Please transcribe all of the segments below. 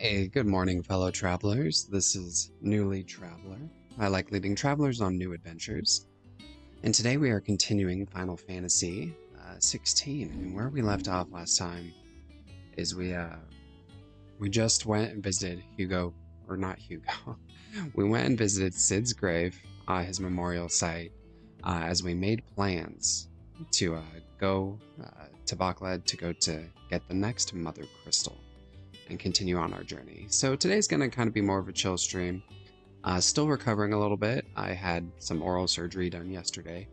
Hey, good morning, fellow travelers. This is Newly Traveler. I like leading travelers on new adventures. And today we are continuing Final Fantasy 16. And where we left off last time is we just went and visited Hugo, or not Hugo. We went and visited Sid's grave, his memorial site, as we made plans to go to Bakled to go to get the next Mother Crystal and continue on our journey. So today's going to kind of be more of a chill stream. Still recovering a little bit. I had some oral surgery done yesterday.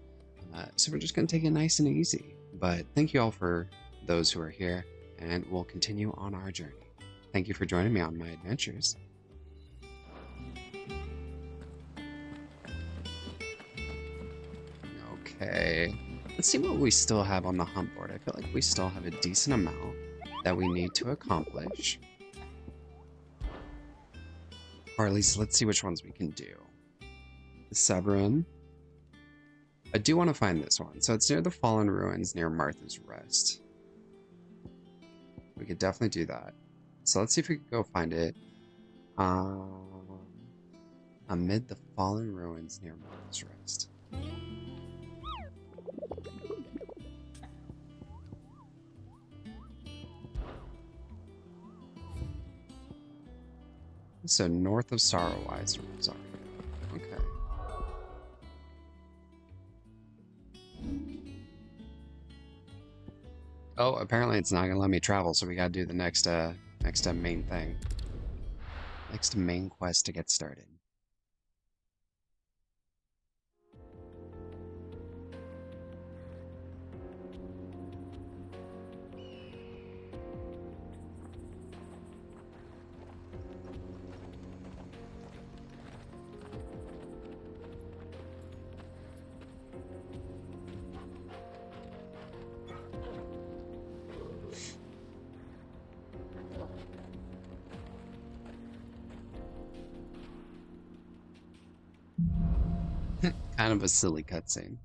So we're just going to take it nice and easy. But thank you all for those who are here, and we'll continue on our journey. Thank you for joining me on my adventures. Okay, let's see what we still have on the hunt board. I feel like we still have a decent amount that we need to accomplish. Or at least let's see which ones we can do. The Severin. I do want to find this one. So it's near the Fallen Ruins near Martha's Rest. We could definitely do that. So let's see if we can go find it. Amid the Fallen Ruins near Martha's Rest. So north of Sorrowwise. Sorry. Okay. Oh, apparently it's not gonna let me travel, so we gotta do the next main thing. Next main quest to get started. Kind of a silly cutscene.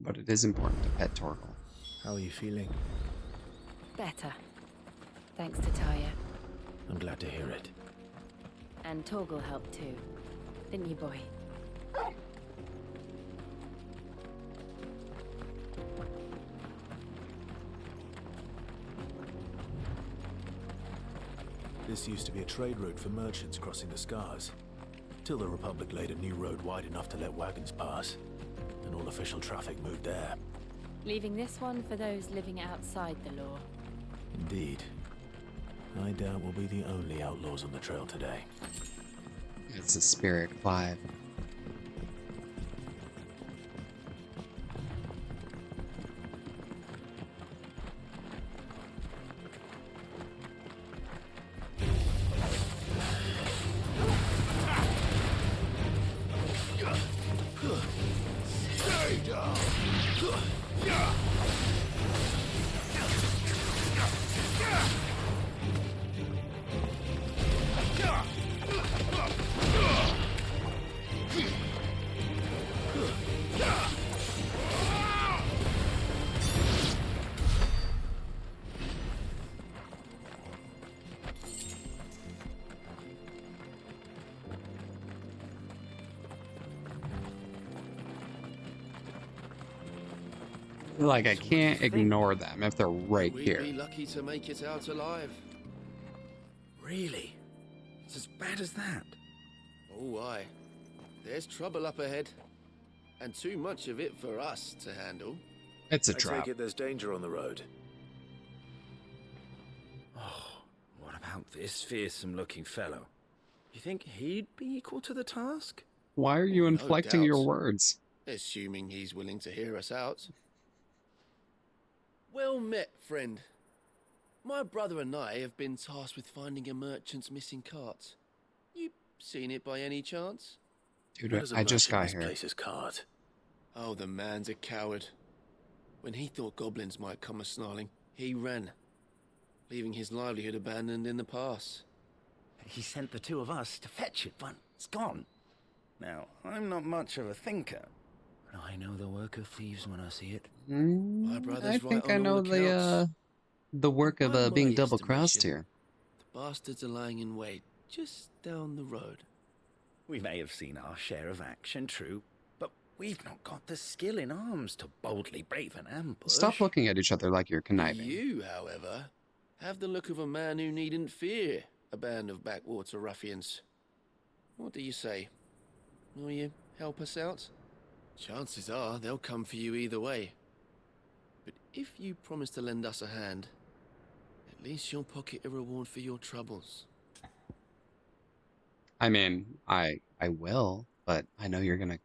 But it is important to pet Torgal. How are you feeling? Better. Thanks to Taya. I'm glad to hear it. And Torgal helped too. Didn't you, boy? This used to be a trade route for merchants crossing the Scars, till the Republic laid a new road wide enough to let wagons pass, and all official traffic moved there. Leaving this one for those living outside the law. Indeed. I doubt we'll be the only outlaws on the trail today. It's a Spirit 5. Like, I can't ignore them if they're right here. We'd be lucky to make it out alive. Really? It's as bad as that? Oh, aye. There's trouble up ahead. And too much of it for us to handle. It's a I trap. take it there's danger on the road. Oh, what about this fearsome-looking fellow? You think he'd be equal to the task? Why are you No inflecting your doubt. words? Assuming he's willing to hear us out. Well met, friend. My brother and I have been tasked with finding a merchant's missing cart. You seen it by any chance? Dude, How does a I just got merchant here. misplace his cart? Oh, the man's a coward. When he thought goblins might come a-snarling, he ran, leaving his livelihood abandoned in the pass. He sent the two of us to fetch it, but it's gone. Now, I'm not much of a thinker, but I know the work of thieves when I see it. My brother's I right think on I all know accounts. the work By of my being double-crossed estimation, here. Bastards are lying in wait just down the road. We may have seen our share of action, true, but we've not got the skill in arms to boldly brave an ambush. Stop looking at each other like you're conniving. You, however, have the look of a man who needn't fear a band of backwater ruffians. What do you say? Will you help us out? Chances are they'll come for you either way. But if you promise to lend us a hand, at least you'll pocket a reward for your troubles. I mean, I will, but I know you're gonna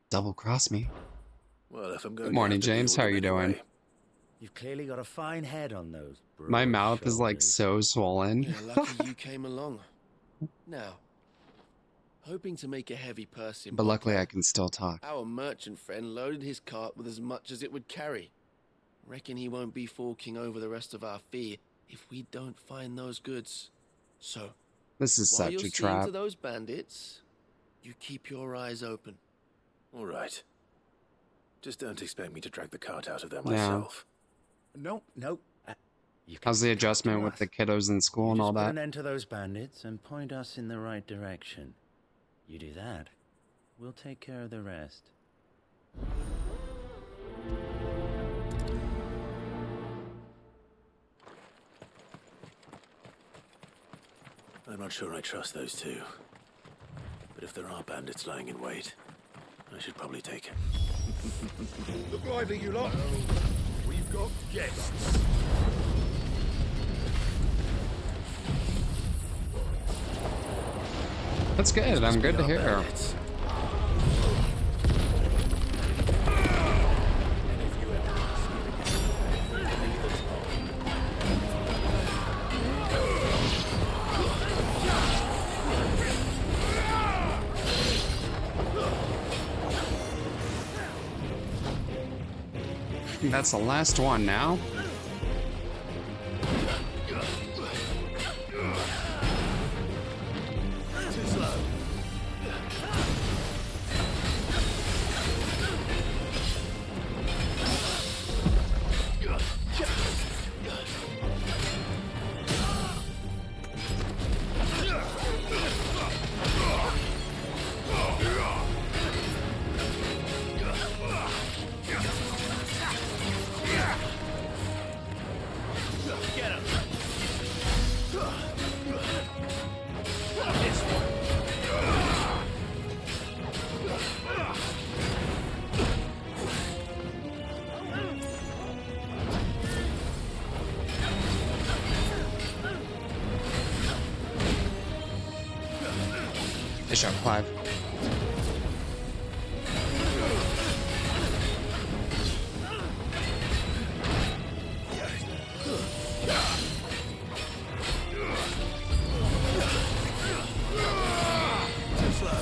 double-cross me. Well, if I'm going Good morning, to have to James. deal How are with you them doing? anyway. You've clearly got a fine head on those broad My mouth is like shoulders. so swollen. You're lucky you came along. Now, hoping to make a heavy purse in But luckily I Bogler, can still talk. our merchant friend loaded his cart with as much as it would carry. Reckon he won't be forking over the rest of our fee if we don't find those goods. So, This is while such you're a seeing trap. to those bandits, you keep your eyes open. All right. Just don't expect me to drag the cart out of there Yeah. myself. No. You can How's the come adjustment to with us. the kiddos in school You and all just put that? an end to those bandits and point us in the right direction. You do that, we'll take care of the rest. I'm not sure I trust those two. But if there are bandits lying in wait, I should probably take it. Look lively, you lot. We've got guests. That's good. I'm good to hear. Bandits. That's the last one now. Too slow. Get him. This one. Bishop 5. Too slow.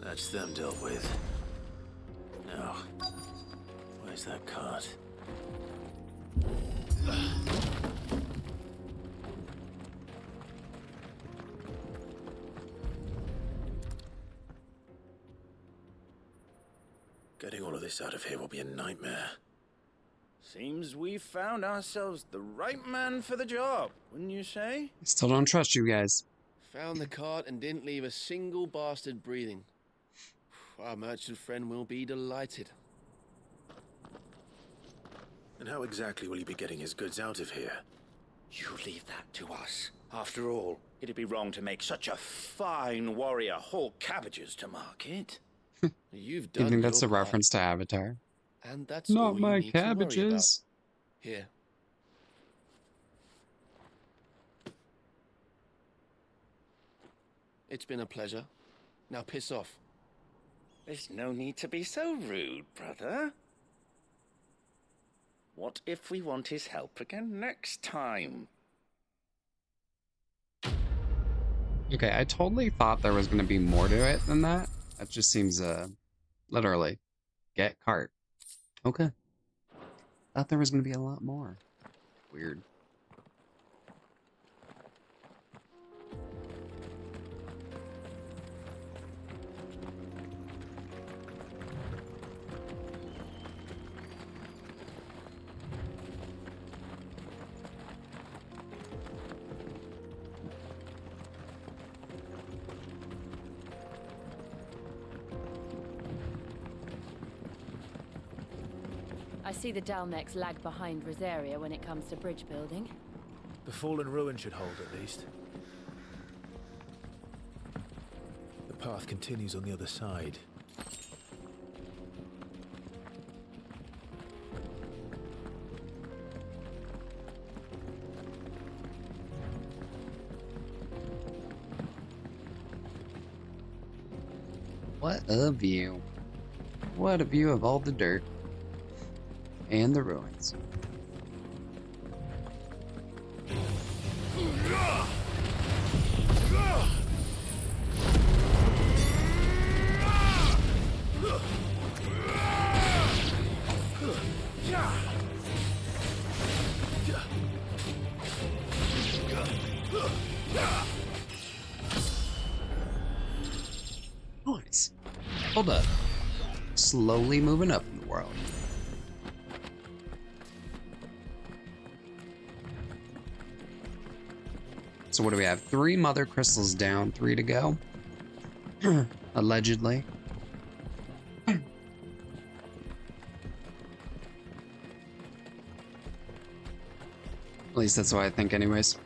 That's them dealt with. Now, where's that cart? Getting all of this out of here will be a nightmare. Seems we've found ourselves the right man for the job, wouldn't you say? Still don't trust you guys. Found the cart and didn't leave a single bastard breathing. Our merchant friend will be delighted. And how exactly will he be getting his goods out of here? You leave that to us. After all, it'd be wrong to make such a fine warrior hawk cabbages to market. You've Do you done think that's a your part, reference to Avatar? and that's Not all you my need to worry about. cabbages. Here. It's been a pleasure. Now piss off. There's no need to be so rude, brother. What if we want his help again next time? Okay, I totally thought there was going to be more to it than that. That just seems, literally, get cart. Okay. Thought there was going to be a lot more. Weird. I see the Dalmex lag behind Rosaria when it comes to bridge building. The fallen ruin should hold, at least. The path continues on the other side. What a view. What a view of all the dirt. And the ruins. Nice. Hold up. Slowly moving up in the world. So what do we have? 3 mother crystals down, 3 to go. Allegedly. At least that's what I think anyways.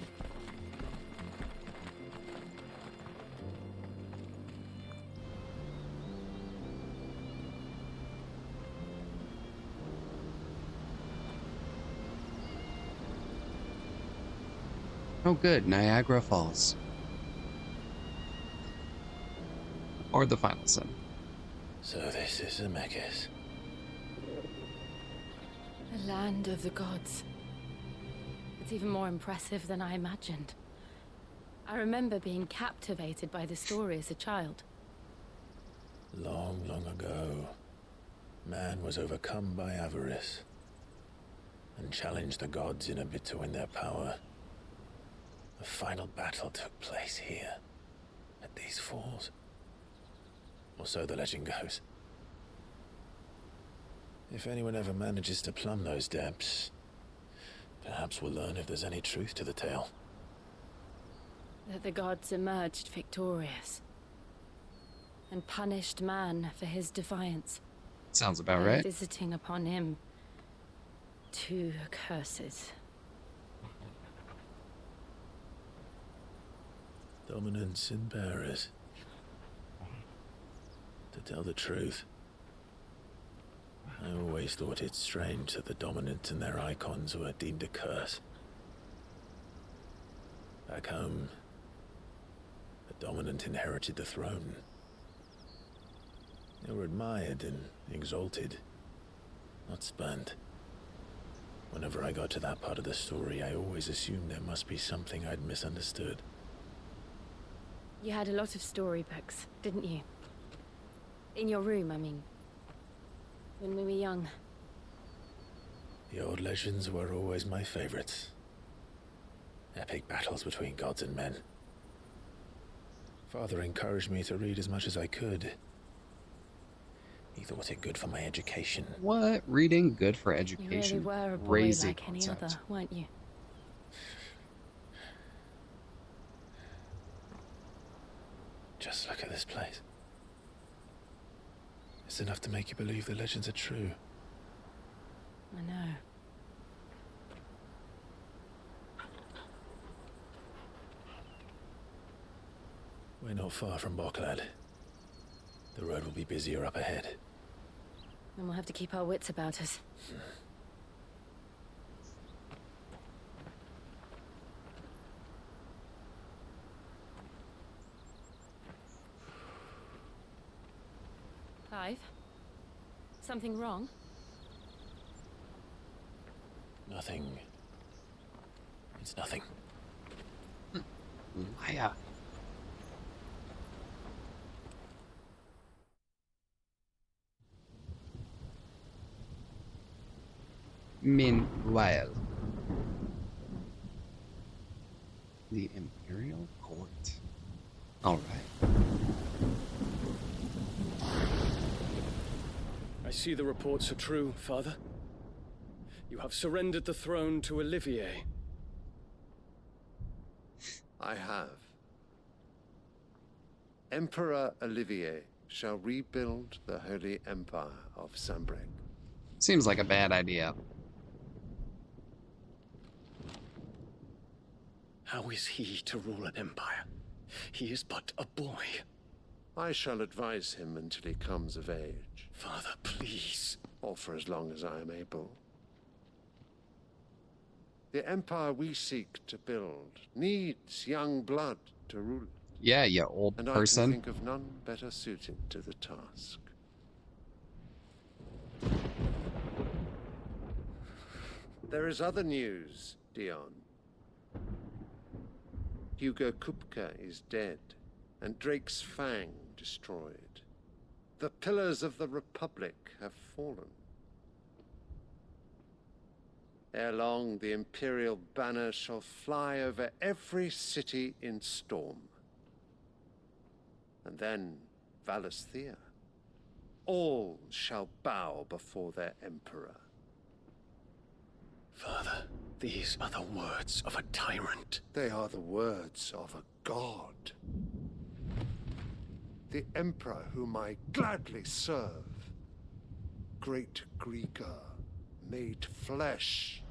Oh good, Niagara Falls. Or the final sin. So this is Zemeckis. The land of the gods. It's even more impressive than I imagined. I remember being captivated by the story as a child. Long, long ago, man was overcome by avarice and challenged the gods in a bid to win their power. The final battle took place here, at these falls. Or so the legend goes. If anyone ever manages to plumb those depths, perhaps we'll learn if there's any truth to the tale. That the gods emerged victorious and punished man for his defiance. Sounds about by right. Visiting upon him 2 curses. Dominance in Paris. To tell the truth, I always thought it strange that the dominant and their icons were deemed a curse. Back home, the dominant inherited the throne. They were admired and exalted, not spurned. Whenever I got to that part of the story, I always assumed there must be something I'd misunderstood. You had a lot of storybooks, didn't you? In your room, I mean. When we were young. The old legends were always my favorites. Epic battles between gods and men. Father encouraged me to read as much as I could. He thought it good for my education. What? Reading good for You education? really were a boy Crazy like any concept. other, weren't you? Just look at this place. It's enough to make you believe the legends are true. I know. We're not far from Boklad. The road will be busier up ahead. Then we'll have to keep our wits about us. Clive? Something wrong? Nothing. It's nothing. Liar. Meanwhile, the Imperial Court. All right. I see the reports are true, Father. You have surrendered the throne to Olivier. I have. Emperor Olivier shall rebuild the Holy Empire of Sambrec. Seems like a bad idea. How is he to rule an empire? He is but a boy. I shall advise him until he comes of age, Father, please. or for as long as I am able. The empire we seek to build needs young blood to rule it, Yeah, you old and I person. can think of none better suited to the task. There is other news, Dion. Hugo Kupka is dead, and Drake's Fang destroyed. The pillars of the Republic have fallen. Ere long, the Imperial banner shall fly over every city in Storm. And then Valisthea. All shall bow before their Emperor. Father, these are the words of a tyrant. They are the words of a god. The Emperor whom I gladly serve. Great Greeker, made flesh.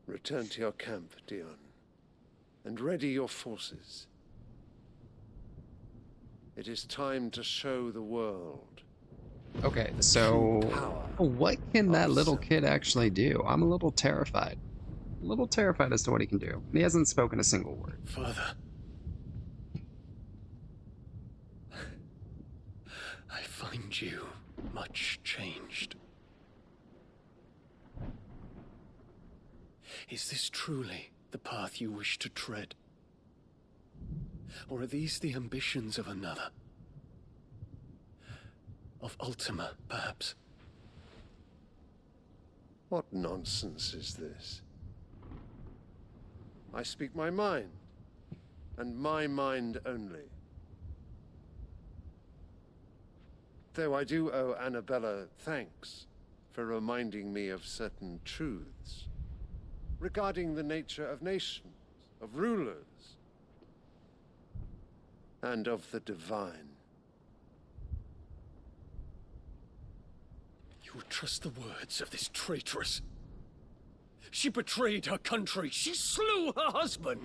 Return to your camp, Dion, and ready your forces. It is time to show the world. Okay, so what can that little kid Sambrec. actually do? I'm a little terrified. A little terrified as to what he can do. He hasn't spoken a single word. Father. I find you much changed. Is this truly the path you wish to tread? Or are these the ambitions of another? Of Ultima, perhaps? What nonsense is this? I speak my mind, and my mind only. Though I do owe Annabella thanks for reminding me of certain truths regarding the nature of nations, of rulers, and of the divine. You would trust the words of this traitress? She betrayed her country. She slew her husband.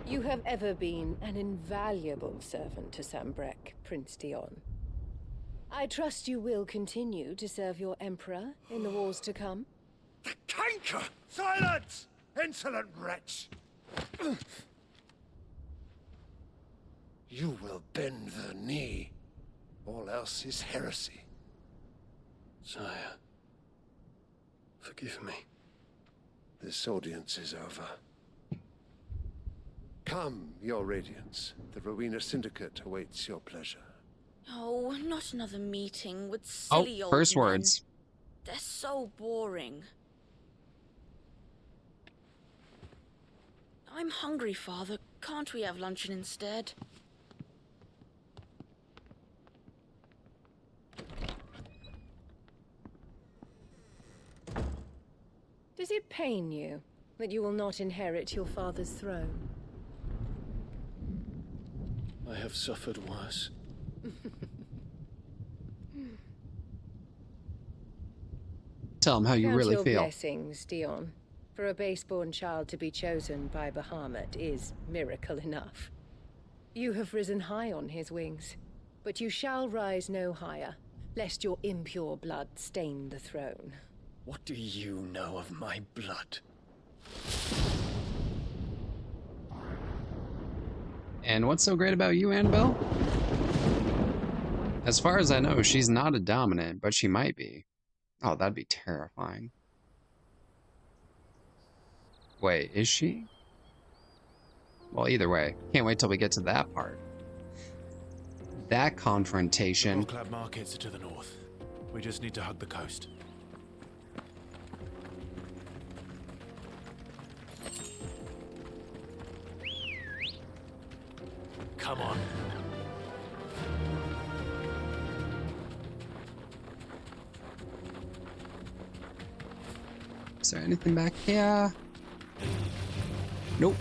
You have ever been an invaluable servant to Sambrec, Prince Dion. I trust you will continue to serve your Emperor in the wars to come. The canker! Silence! Insolent wretch! You will bend the knee. All else is heresy. Sire, forgive me. This audience is over. Come, your Radiance. The Rowena Syndicate awaits your pleasure. Oh, not another meeting with Oh, silly old first men. words. They're so boring. I'm hungry, Father. Can't we have luncheon instead? Does it pain you that you will not inherit your father's throne? I have suffered worse. Tell him how you Count really your feel. blessings, Dion. For a base-born child to be chosen by Bahamut is miracle enough. You have risen high on his wings, but you shall rise no higher, lest your impure blood stain the throne. What do you know of my blood? And what's so great about you, Annabelle? As far as I know, she's not a dominant, but she might be. Oh, that'd be terrifying. Wait, is she? Well, either way, can't wait till we get to that part. That confrontation. Clad markets are to the north. We just need to hug the coast. Come on. Is there anything back here? Nope.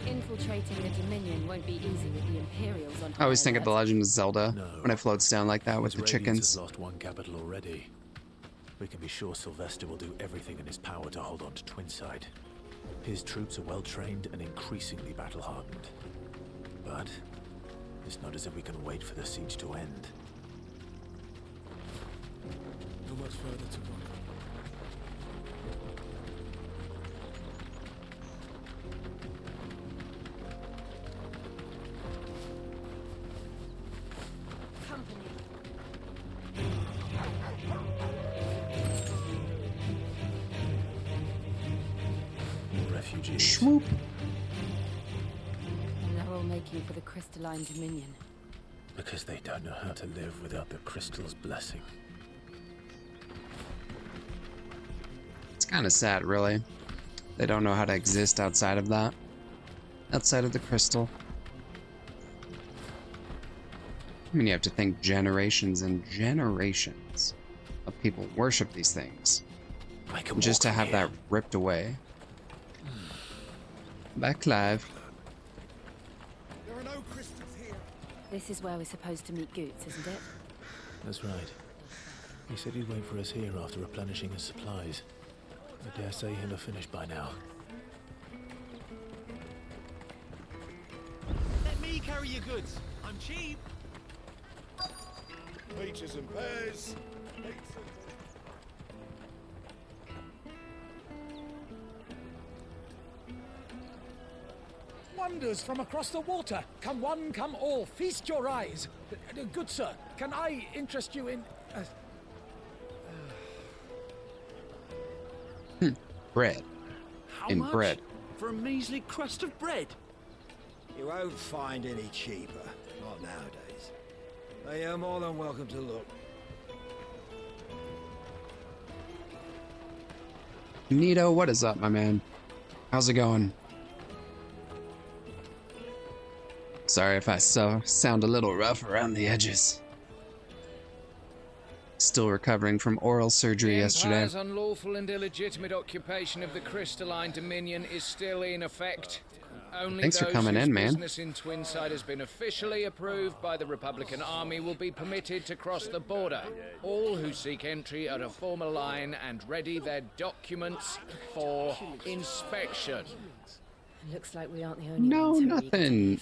Infiltrating the Dominion won't be easy with the Imperials on. I always think of The Legend of Zelda when it floats down like that with His the Radiance chickens. has lost one capital already. We can be sure Sylvester will do everything in his power to hold on to Twinside. His troops are well trained and increasingly battle-hardened. But it's not as if we can wait for the siege to end. Not much further to go. Company. Refugees. Swoop. And they're all making for the Crystalline Dominion. Because they don't know how to live without the crystal's blessing. It's kind of sad, really. They don't know how to exist outside of that. Outside of the crystal. I mean, you have to think generations and generations of people worship these things. Just to have that ripped away. Back live. There are no crystals here. This is where we're supposed to meet Goots, isn't it? That's right. He said he'd wait for us here after replenishing his supplies. I dare say he'll have finished by now. Let me carry your goods. I'm cheap. Peaches and pears. Wonders from across the water. Come one, come all. Feast your eyes. Good sir, can I interest you in... Bread. How In much? bread. For a measly crust of bread? You won't find any cheaper. Not nowadays. But you're more than welcome to look. Nito, what is up, my man? How's it going? Sorry if I sound a little rough around the edges. Still recovering from oral surgery yesterday. Empire's unlawful and illegitimate occupation of the Crystalline Dominion is still in effect. Only Thanks for those coming whose in, man. business in Twinside has been officially approved by the Republican Army will be permitted to cross the border. All who seek entry are to form a line and ready their documents for inspection. Looks like we aren't the only No, ones who are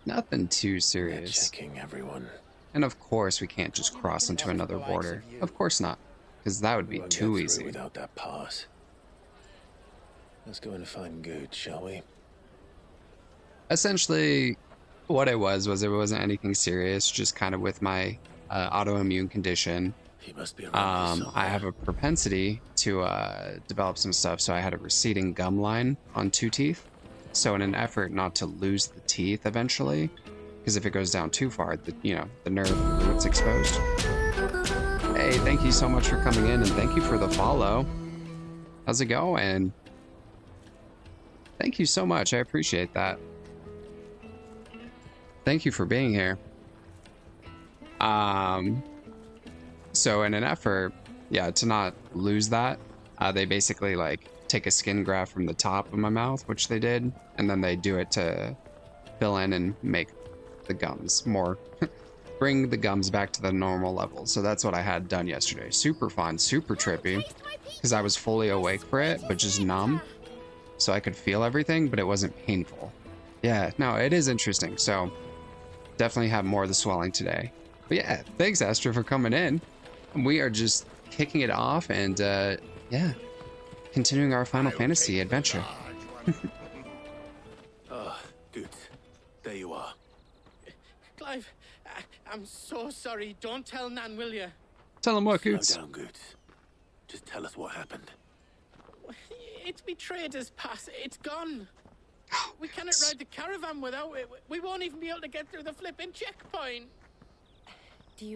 nothing too serious. Checking everyone. And of course, we can't just cross into another border. Of course not, because that would be Won't too get through easy. without that pass. Let's go and find good, shall we? Essentially, what it was it wasn't anything serious, just kind of with my autoimmune condition. He must be around here I have a propensity to develop some stuff, so I had a receding gum line on 2 teeth. So in an effort not to lose the teeth eventually, because if it goes down too far, the nerve root's exposed. Hey, thank you so much for coming in, and thank you for the follow. How's it going? Thank you so much. I appreciate that. Thank you for being here. So in an effort, to not lose that, they basically take a skin graft from the top of my mouth, which they did, and then they do it to fill in and make the gums more bring the gums back to the normal level. So that's what I had done yesterday. Super fun, super trippy, because I was fully awake for it, but just numb. So I could feel everything, but it wasn't painful. Yeah, no, it is interesting. So definitely have more of the swelling today. But yeah, thanks, Astra, for coming in. We are just kicking it off and, yeah, continuing our Final Fantasy adventure. Ah, good. There you are. Clive, I'm so sorry. Don't tell Nan, will you? Tell him what, Coots. Slow down, Goots. Just tell us what happened. It's Trader's Pass. It's gone. We cannot ride the caravan without it. We won't even be able to get through the flipping checkpoint.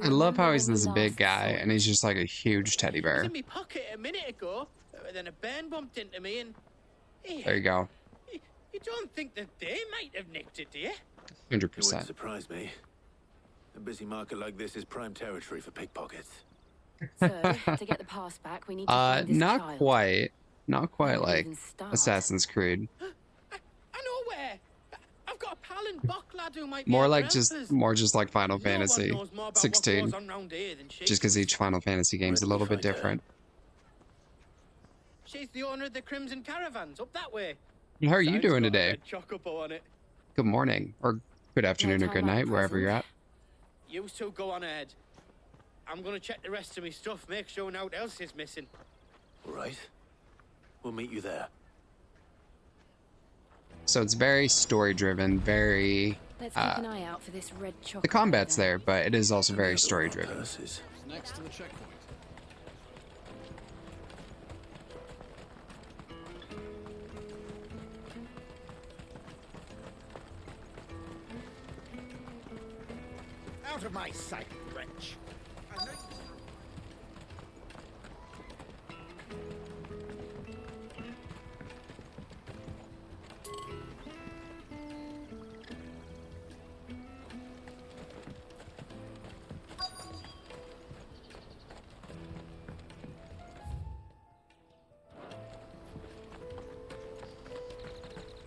I love how he's this big guy and he's just like a huge teddy It was bear. in my pocket a minute ago. Then a bairn bumped into me and... There you go. You don't think that they might have nicked it, do you? 100%. It wouldn't surprise me. A busy market like this is prime territory for pickpockets. So, to get the pass back, we need to find this not child. quite. Not quite Where do we like even start? Assassin's Creed. I know where. I've got a pal in Buck, lad, who might be More able like to just help us. more just like Final No one Fantasy knows more about what 16. goes on round here than she Just because does. each Final Fantasy game is a little bit different. She's the owner of the Crimson Caravans, up that way. How are you Sign's doing got a today? red chocobo on it. Good morning, or good afternoon, or good night, wherever you're at. You two go on ahead. I'm gonna check the rest of my stuff, make sure nothing else is missing. All right. We'll meet you there. So it's very story-driven, very... Let's keep an eye out for this red chocolate. the combat's there, but it is also very story-driven. Next to the checkpoint. Out of my sight, wretch.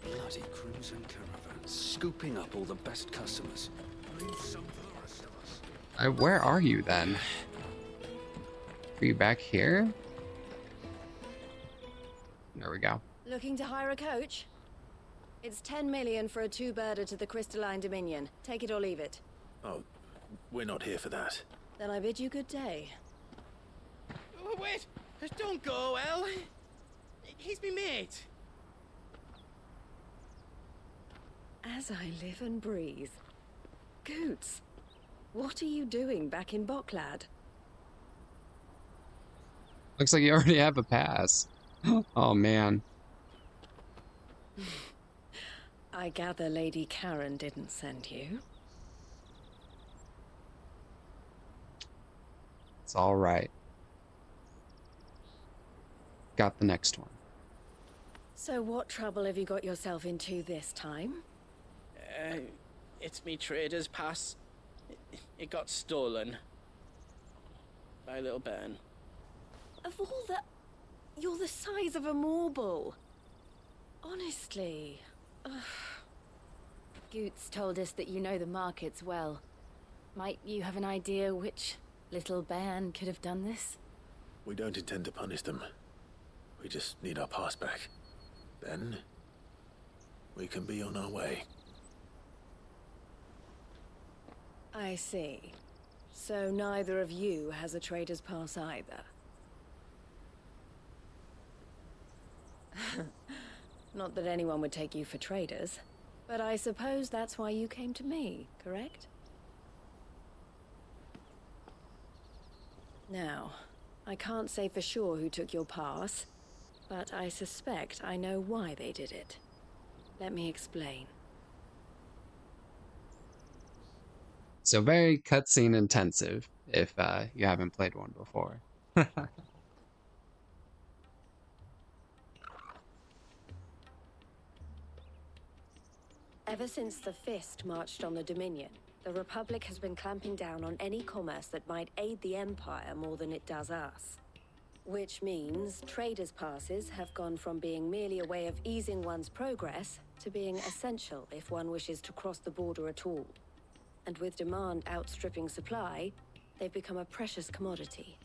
Bloody crimson caravan, scooping up all the best customers. Leave some for the rest of us. Where are you then? Are you back here? There we go. Looking to hire a coach? It's 10 million for a two-birder to the Crystalline Dominion. Take it or leave it. Oh, we're not here for that. Then I bid you good day. Oh, wait! Don't go, El. He's me mate. As I live and breathe. Goots, what are you doing back in Boklad? Looks like you already have a pass. Oh, man. I gather Lady Karen didn't send you. It's all right. Got the next one. So what trouble have you got yourself into this time? It's me Trader's Pass. It got stolen. By a little bairn. Of all the... You're the size of a marble. Honestly. Ugh. Goots told us that you know the markets well. Might you have an idea which little bairn could have done this? We don't intend to punish them. We just need our pass back. Then, we can be on our way. I see. So neither of you has a trader's pass either. Not that anyone would take you for traders, but I suppose that's why you came to me, correct? Now, I can't say for sure who took your pass, but I suspect I know why they did it. Let me explain. So very cutscene intensive, if you haven't played one before. Ever since the Fist marched on the Dominion, the Republic has been clamping down on any commerce that might aid the Empire more than it does us. Which means traders' passes have gone from being merely a way of easing one's progress to being essential if one wishes to cross the border at all. And with demand outstripping supply, they've become a precious commodity,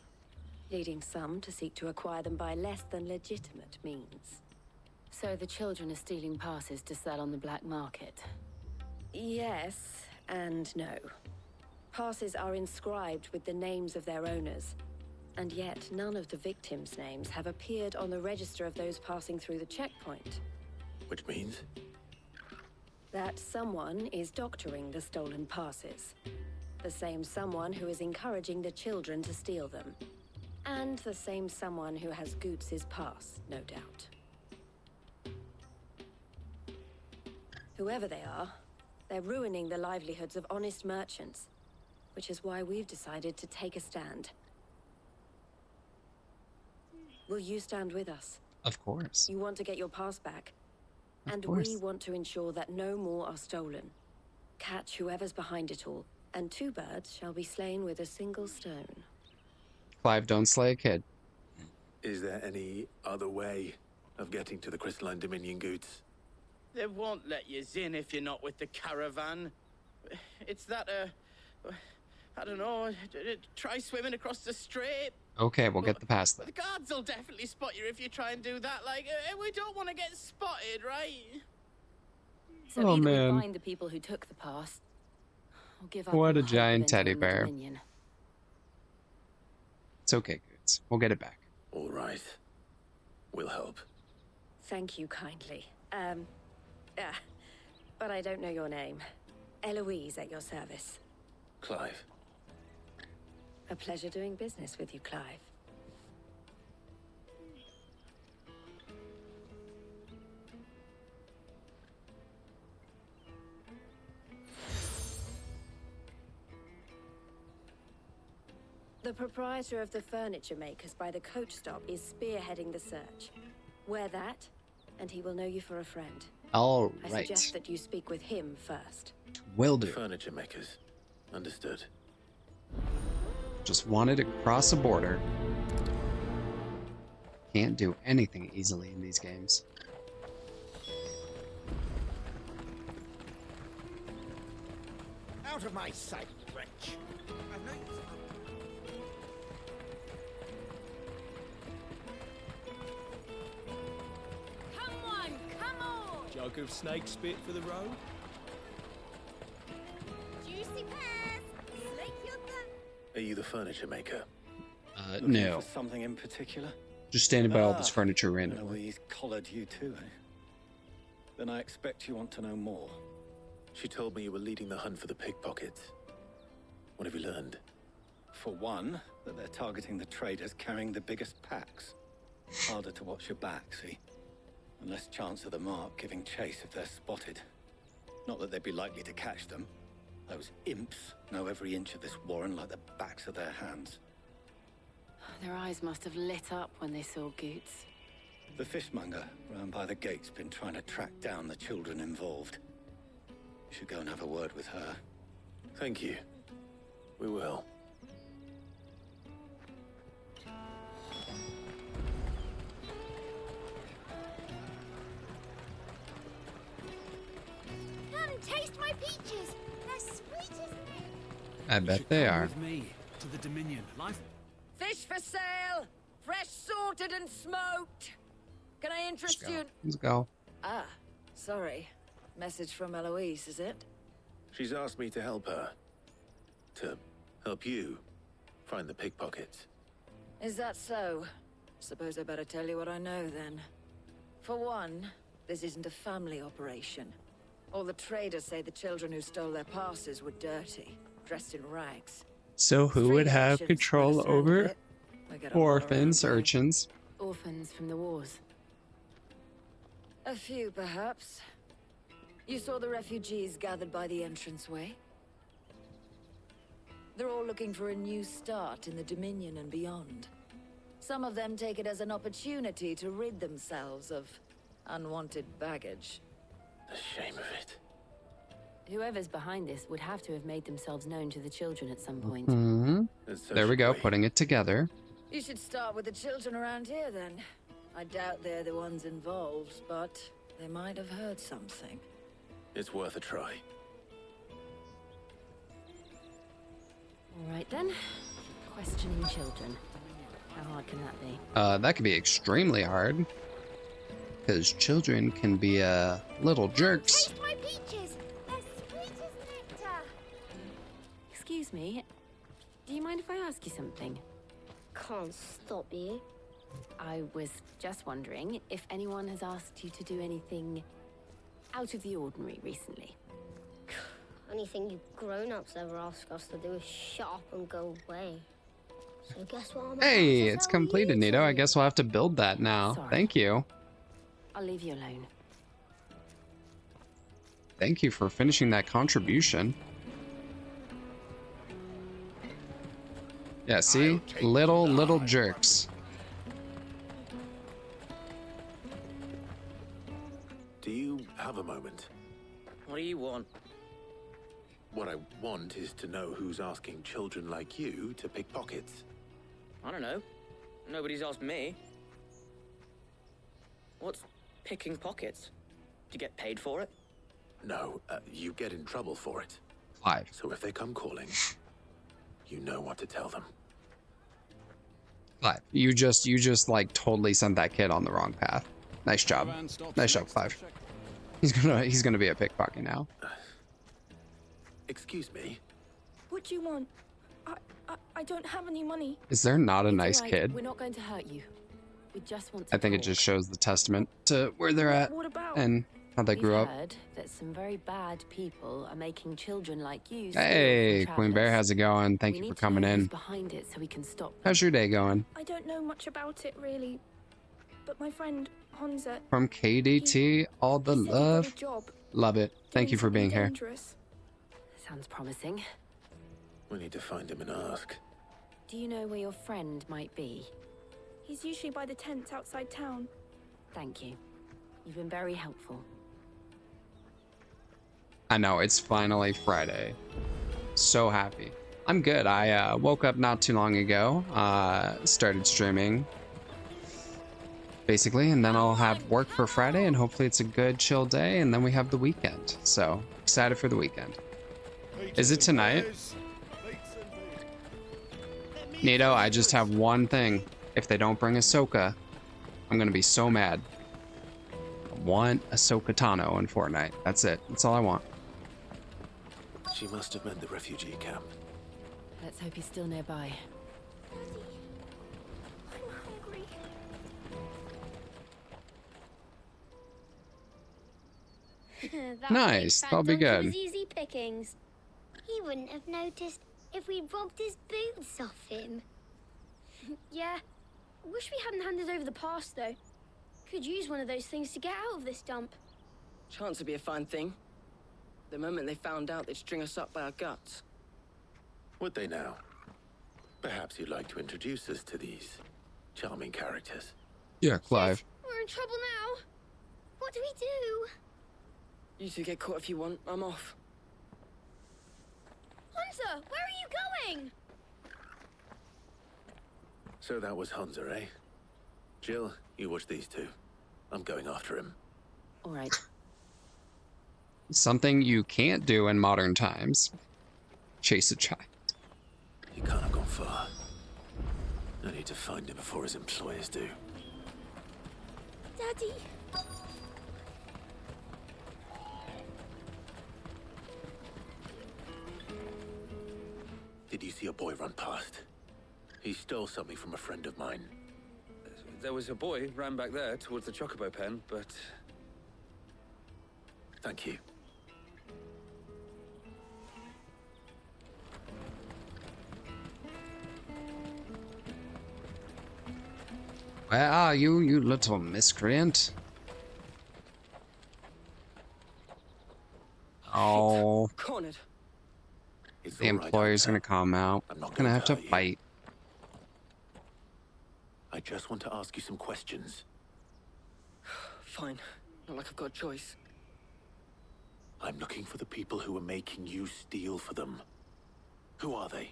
leading some to seek to acquire them by less than legitimate means. So the children are stealing passes to sell on the black market? Yes and no. Passes are inscribed with the names of their owners, and yet none of the victims' names have appeared on the register of those passing through the checkpoint. Which means? That someone is doctoring the stolen passes. The same someone who is encouraging the children to steal them. And the same someone who has Goots's pass, no doubt. Whoever they are, they're ruining the livelihoods of honest merchants, which is why we've decided to take a stand. Will you stand with us? Of course. You want to get your pass back, and course. we want to ensure that no more are stolen. Catch whoever's behind it all, and 2 birds shall be slain with a single stone. Clive, don't slay a kid. Is there any other way of getting to the Crystalline Dominion Goods? They won't let you in if you're not with the caravan. It's that, I don't know, try swimming across the strait. Okay, we'll get the pass then. The guards will definitely spot you if you try and do that. Like, we don't want to get spotted, right? So Oh, either man. we find the people who took the pass, or give up What all a hope of giant entering teddy the bear. Dominion. It's okay, Goots. We'll get it back. All right. We'll help. Thank you kindly. But I don't know your name. Eloise at your service. Clive. A pleasure doing business with you, Clive. The proprietor of the furniture makers by the coach stop is spearheading the search. Wear that, and he will know you for a friend. All I right. suggest that you speak with him first. Will do. Furniture makers. Understood. Just wanted to cross a border. Can't do anything easily in these games. Out of my sight, wretch! I've no use. Come on! Jug of snake spit for the road? Juicy pears! Slake your thumb! Are you the furniture maker? Looking No. for something in particular? Just standing by all this furniture randomly. Eloise collared you too, eh? Then I expect you want to know more. She told me you were leading the hunt for the pickpockets. What have you learned? For one, that they're targeting the traders carrying the biggest packs. Harder to watch your back, see? And less chance of the mark giving chase if they're spotted. Not that they'd be likely to catch them. Those imps know every inch of this warren like the backs of their hands. Their eyes must have lit up when they saw Goots. The fishmonger round by the gate's been trying to track down the children involved. You should go and have a word with her. Thank you. We will. Come taste my peaches! They're sweet as milk! I bet they are. With me to the Dominion. Life. Fish for sale! Fresh sorted and smoked! Can I interest you? Let's go. Ah, sorry. Message from Eloise, is it? She's asked me to help her. To help you find the pickpockets. Is that so? Suppose I better tell you what I know then. For one, this isn't a family operation. All the traders say the children who stole their passes were dirty, dressed in rags. So who would have control over orphans, around here. urchins? Orphans from the wars. A few, perhaps. You saw the refugees gathered by the entranceway? They're all looking for a new start in the Dominion and beyond. Some of them take it as an opportunity to rid themselves of unwanted baggage. The shame of it. Whoever's behind this would have to have made themselves known to the children at some point. Hmm. There we go, putting it together. You should start with the children around here, then. I doubt they're the ones involved, but they might have heard something. It's worth a try. All right then. Questioning children. How hard can that be? That could be extremely hard. Because children can be, little jerks. Taste my peaches! They're sweet as nectar! Excuse me. Do you mind if I ask you something? Can't stop you. I was just wondering if anyone has asked you to do anything out of the ordinary recently. Anything you grown-ups ever ask us to do is shut up and go away. So guess what I'm Hey, it's completed, Nito. I guess we'll have to build that now. Sorry. Thank you. I'll leave you alone. Thank you for finishing that contribution. Yeah, see? Little jerks. Do you have a moment? What do you want? What I want is to know who's asking children like you to pick pockets. I don't know. Nobody's asked me. What's picking pockets? Do you get paid for it? No, you get in trouble for it. Clive. So if they come calling, you know what to tell them. Clive, you just like totally sent that kid on the wrong path. Nice job. Nice job, Clive. He's gonna be a pickpocket now. Excuse me. What do you want? I don't have any money. Is there not a It's nice all right. kid? We're not going to hurt you. We just want to I think it talk. just shows the testament to where they're at What about? and how they We've grew up. heard that some very bad people are making children like you steal Hey, from Queen Bear, travelers. how's it going? Thank We you for need to coming know who's in. behind it so we can stop them. How's your day going? I don't know much about it really, but my friend Honza From KDT, all the said he got a love. job Love it. Thank doing you for being something here. dangerous. Sounds promising. We need to find him and ask. Do you know where your friend might be? He's usually by the tents outside town. Thank you. You've been very helpful. I know, it's finally Friday. So happy. I'm good. I woke up not too long ago, started streaming, basically, and then I'll have work for Friday, and hopefully it's a good, chill day, and then we have the weekend. So, excited for the weekend. Is it tonight? Nito, I just have one thing. If they don't bring Ahsoka, I'm gonna be so mad. I want Ahsoka Tano in Fortnite. That's it. That's all I want. She must have meant the refugee camp. Let's hope he's still nearby. That Nice, big fat that'll be donkey good. was easy pickings. He wouldn't have noticed if we'd robbed his boots off him. Yeah. Wish we hadn't handed over the pass, though. Could use one of those things to get out of this dump. Chance would be a fine thing. The moment they found out, they'd string us up by our guts. Would they now? Perhaps you'd like to introduce us to these charming characters. Yeah, Clive. We're in trouble now. What do we do? You two get caught if you want. I'm off. Hunter, where are you going? So that was Hunza, eh? Jill, you watch these two. I'm going after him. All right. Something you can't do in modern times. Chase a child. He can't have gone far. I need to find him before his employers do. Daddy. Did you see a boy run past? He stole something from a friend of mine. There was a boy ran back there towards the chocobo pen, but... Thank you. Where are you, you little miscreant? Oh, Cornered. the employer's gonna come out. I'm not Gonna gonna have to tell you. fight. I just want to ask you some questions. Fine. Not like I've got a choice. I'm looking for the people who are making you steal for them. Who are they?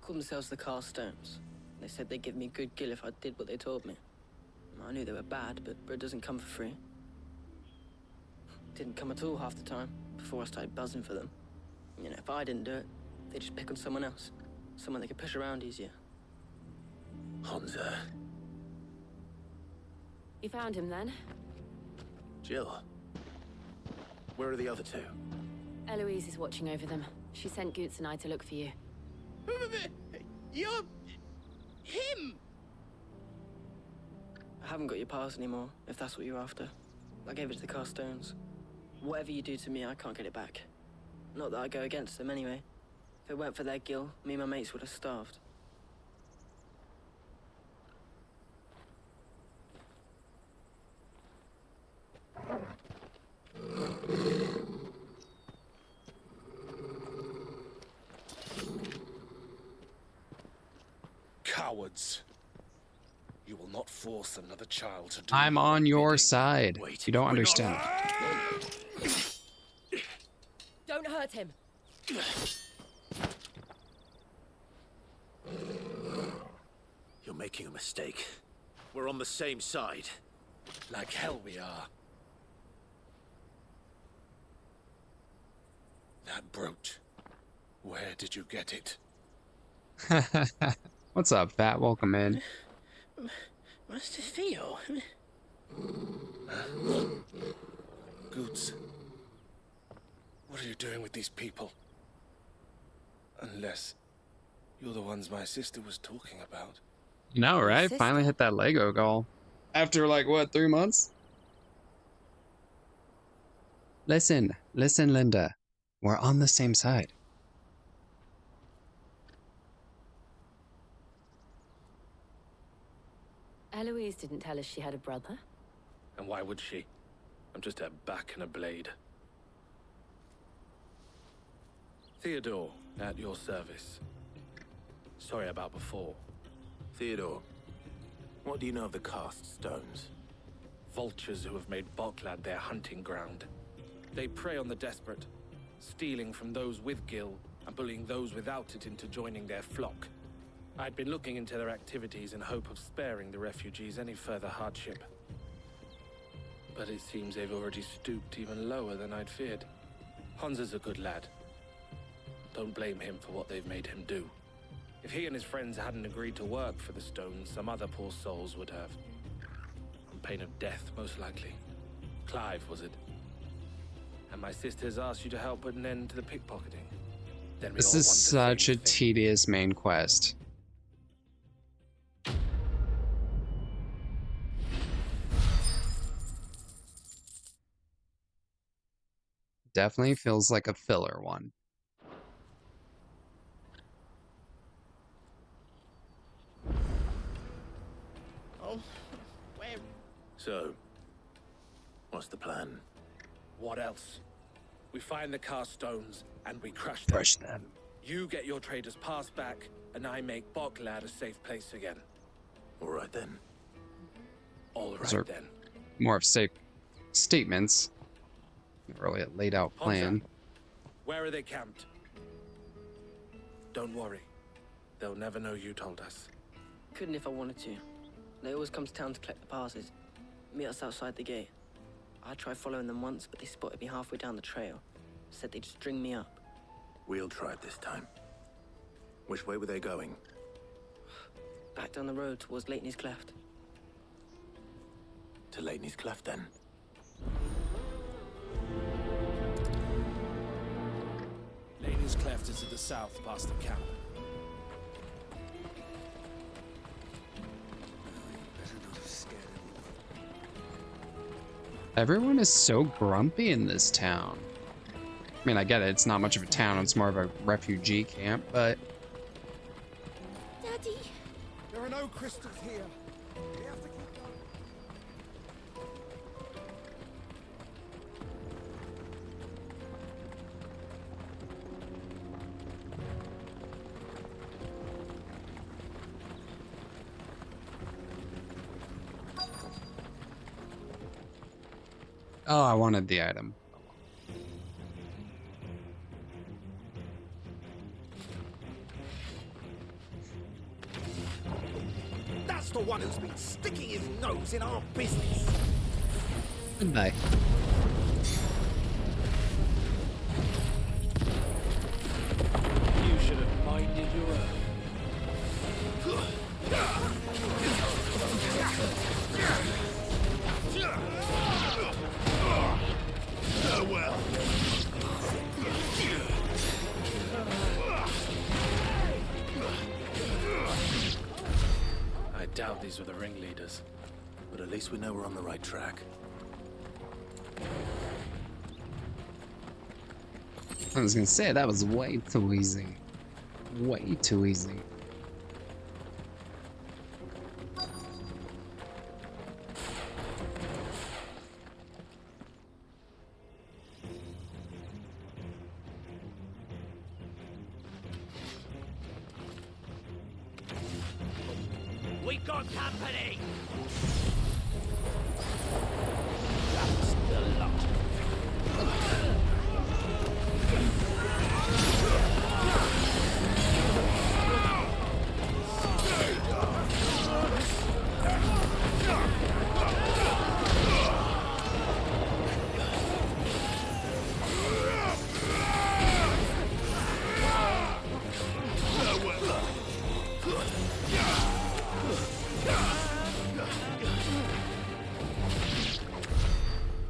Call themselves the Carstones. They said they'd give me good gill if I did what they told me. I knew they were bad, but bread doesn't come for free. Didn't come at all half the time, before I started buzzing for them. You know, if I didn't do it, they just pick on someone else. Someone they can push around easier. Hansa. You found him then? Jill. Where are the other two? Eloise is watching over them. She sent Goots and I to look for you. You're... him! I haven't got your pass anymore, if that's what you're after. I gave it to the Carstones. Whatever you do to me, I can't get it back. Not that I go against them anyway. If it weren't for their guild, me and my mates would have starved. Cowards. You will not force another child to do. I'm on your side. You don't understand. Don't hurt him. You're making a mistake. We're on the same side. Like hell we are. That brooch. Where did you get it? What's up, Fat? Welcome in. Master Theo. Goots. What are you doing with these people? Unless you're the ones my sister was talking about. You know, right? Finally hit that Lego goal. After like, what, 3 months? Listen, Linda. We're on the same side. Eloise didn't tell us she had a brother. And why would she? I'm just her back and a blade. Theodore, at your service. Sorry about before. Theodore, what do you know of the cast stones? Vultures who have made Boklad their hunting ground. They prey on the desperate, stealing from those with gil and bullying those without it into joining their flock. I'd been looking into their activities in hope of sparing the refugees any further hardship. But it seems they've already stooped even lower than I'd feared. Hansa's a good lad. Don't blame him for what they've made him do. If he and his friends hadn't agreed to work for the stones, some other poor souls would have. On pain of death, most likely. Clive, was it? And my sisters asked you to help put an end to the pickpocketing. Then we This all is want the such same a thing. tedious main quest. Definitely feels like a filler one. Oh, where? So, what's the plan? What else? We find the cast stones and we crush them. Crush them. You get your traders pass back, and I make Boklad a safe place again. All right then. All Those are right then. more of safe statements. Not really a laid out plan. Where are they camped? Don't worry. They'll never know you told us. Couldn't if I wanted to. They always come to town to collect the passes. Meet us outside the gate. I tried following them once, but they spotted me halfway down the trail. Said they'd string me up. We'll try it this time. Which way were they going? Back down the road towards Leitney's Cleft. To Leitney's Cleft, then. Leitney's Cleft is to the south, past the camp. Everyone is so grumpy in this town. I mean, I get it. It's not much of a town. It's more of a refugee camp, but... Daddy! There are no crystals here. We have to keep going. Oh, I wanted the item. That's the one who's been sticking his nose in our business. Goodbye. You should doubt these were the ringleaders. But at least we know we're on the right track. I was gonna say, that was way too easy. Way too easy. We got company! That's the lot.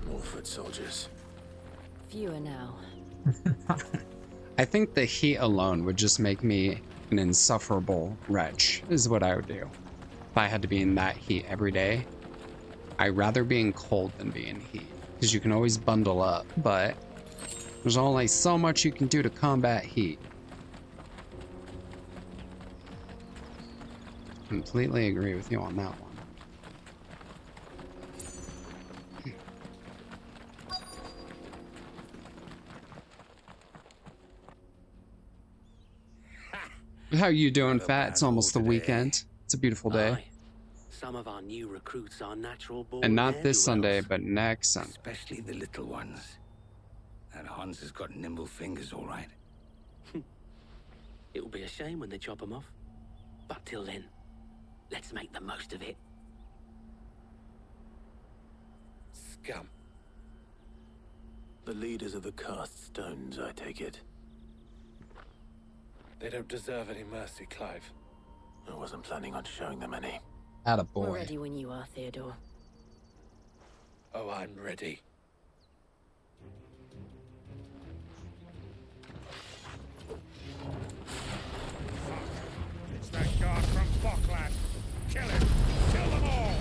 More foot soldiers. Fewer now. I think the heat alone would just make me an insufferable wretch, is what I would do. If I had to be in that heat every day, I'd rather be in cold than be in heat. Because you can always bundle up, but there's only so much you can do to combat heat. Completely agree with you on that one. How you doing, Fat? It's almost the weekend. It's a beautiful day. Aye. Some of our new recruits are natural born And not this Sunday, ne'er-do-wells. but next Sunday. Especially the little ones. That Hans has got nimble fingers, all right. It will be a shame when they chop them off. But till then, let's make the most of it. Scum. The leaders of the cast stones, I take it. They don't deserve any mercy, Clive. I wasn't planning on showing them any. We're Attaboy. ready when you are, Theodore. Oh, I'm ready. It's that guard from Falkland. Kill him! Kill them all!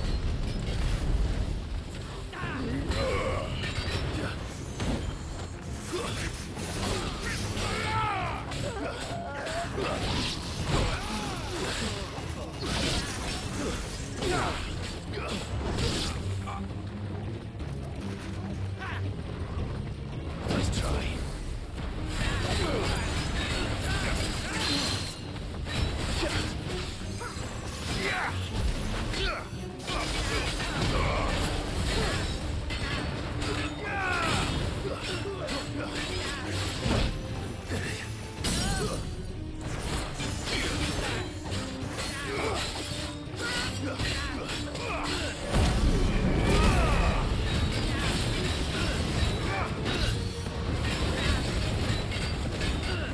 Nice try.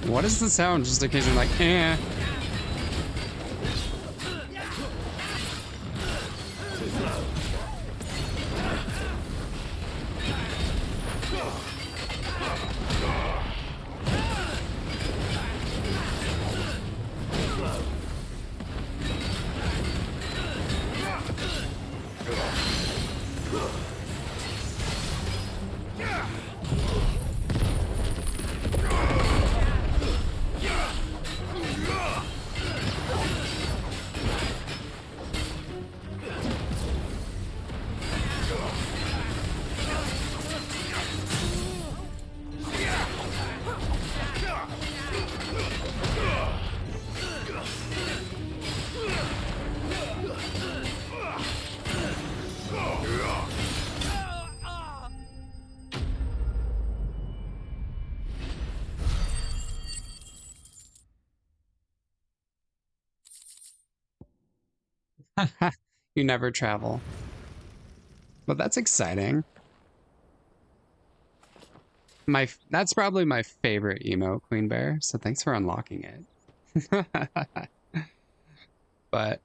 What is the sound? Just occasionally like, eh. You never travel. But that's exciting. That's probably my favorite emote, Queen Bear, so thanks for unlocking it. But,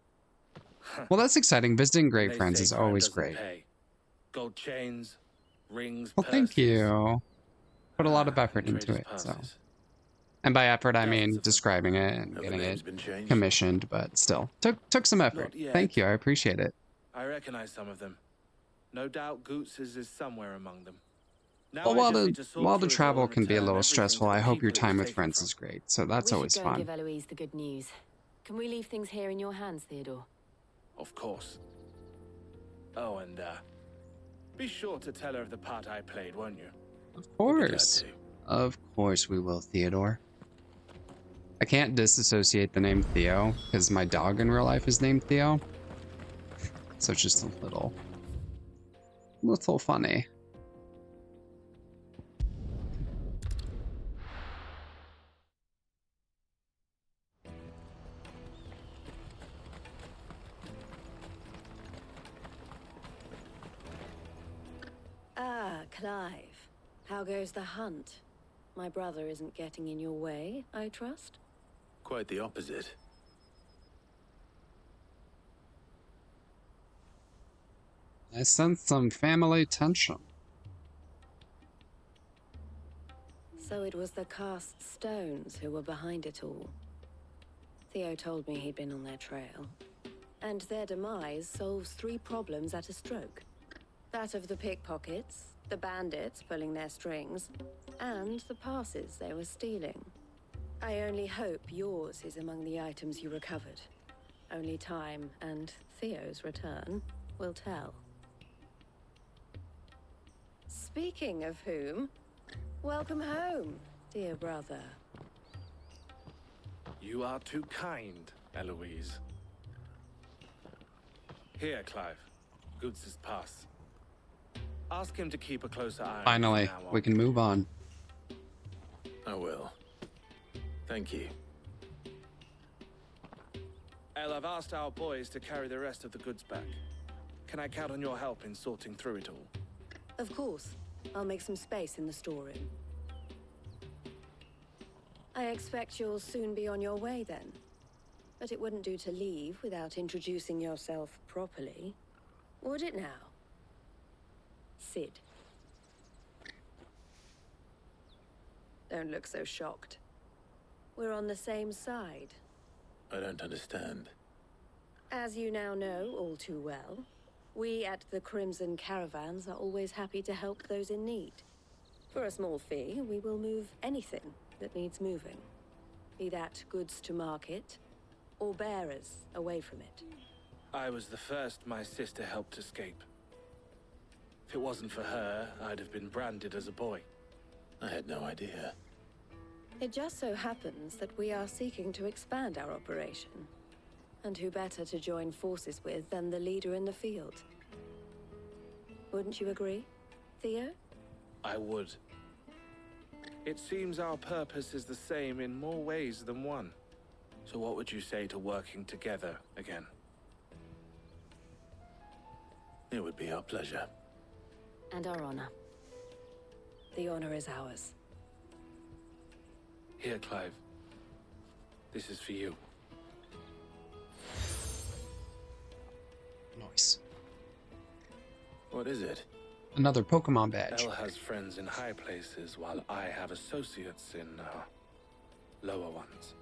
well, that's exciting. Visiting great They friends say is crime always doesn't great. pay. Gold chains, rings, Well, thank purses. you. Put a lot of effort Traders' into it, so. passes. And by effort, I mean describing it and getting it commissioned, but still. Took some effort. Thank you, I appreciate it. I recognize some of them. No doubt Goots's is somewhere among them. Now Well, I while just need to sort the through it travel all and can be a return little everything stressful, to the I hope your people it time was with taken friends from. is great, so that's always We should go and fun. give Eloise the good news. Can we leave things here in your hands, Theodore? Of course. Oh, and be sure to tell her of the part I played, won't you? Of course. Of course we will, Theodore. I can't disassociate the name Theo, because my dog in real life is named Theo. So it's just a little funny. Ah, Clive. How goes the hunt? My brother isn't getting in your way, I trust? Quite the opposite. I sense some family tension. So it was the cast stones who were behind it all. Theo told me he'd been on their trail. And their demise solves 3 problems at a stroke. That of the pickpockets, the bandits pulling their strings, and the passes they were stealing. I only hope yours is among the items you recovered. Only time and Theo's return will tell. Speaking of whom, welcome home, dear brother. You are too kind, Eloise. Here, Clive. Goots's pass. Ask him to keep a closer eye on Finally, it from now on. we can move on. I will. Thank you. El, I've asked our boys to carry the rest of the goods back. Can I count on your help in sorting through it all? Of course. I'll make some space in the storeroom. I expect you'll soon be on your way then. But it wouldn't do to leave without introducing yourself properly. Would it now? Sid. Don't look so shocked. We're on the same side. I don't understand. As you now know all too well, we at the Crimson Caravans are always happy to help those in need. For a small fee, we will move anything that needs moving. Be that goods to market, or bearers away from it. I was the first my sister helped escape. If it wasn't for her, I'd have been branded as a boy. I had no idea. It just so happens that we are seeking to expand our operation. And who better to join forces with than the leader in the field? Wouldn't you agree, Theo? I would. It seems our purpose is the same in more ways than one. So what would you say to working together again? It would be our pleasure. And our honor. The honor is ours. Here, Clive. This is for you. Nice. What is it? Another Pokemon badge. El has friends in high places, while I have associates in lower ones.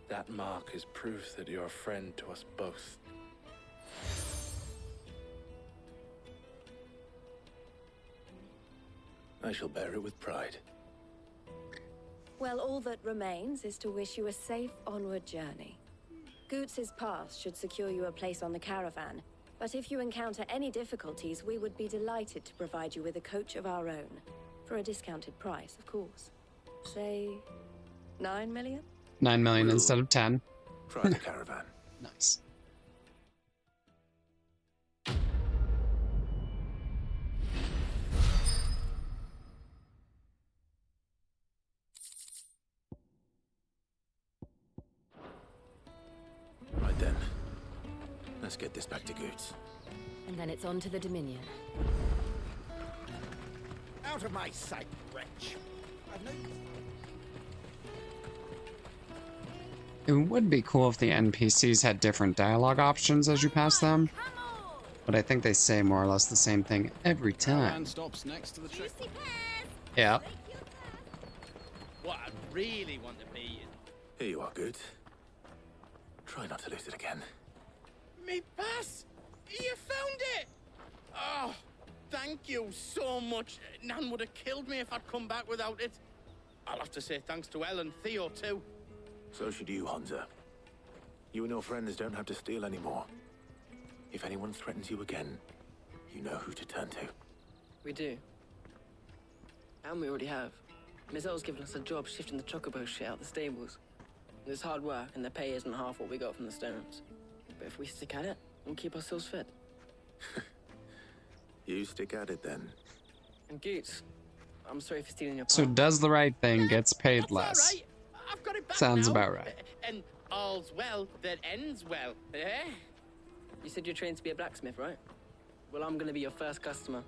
That mark is proof that you're a friend to us both. I shall bear it with pride. Well, all that remains is to wish you a safe onward journey. Goots's pass should secure you a place on the caravan, but if you encounter any difficulties, we would be delighted to provide you with a coach of our own. For a discounted price, of course. Say, 9 million? 9 million instead of 10. Try the caravan. Nice. Right then. Let's get this back to Goots. And then it's on to the Dominion. Out of my sight, wretch. I've no... It would be cool if the NPCs had different dialogue options as you pass them, but I think they say more or less the same thing every time. Stops next to the tree. Yeah. What really want to be. Here you are, Good. Try not to lose it again. Me pass! You found it! Oh, thank you so much. Nan would have killed me if I'd come back without it. I'll have to say thanks to Elle and Theo, too. So should you, Hansa. You and your friends don't have to steal anymore. If anyone threatens you again, you know who to turn to. We do. And we already have. Miss L's given us a job shifting the chocobo shit out the stables. It's hard work, and the pay isn't half what we got from the stones. But if we stick at it, we'll keep ourselves fed. You stick at it, then. And Goots, I'm sorry for stealing your So part. does the right thing, gets paid That's less. all right. I've got it back Sounds now. about right. And all's well that ends well, eh? You said you're trained to be a blacksmith, right? Well, I'm gonna be your first customer.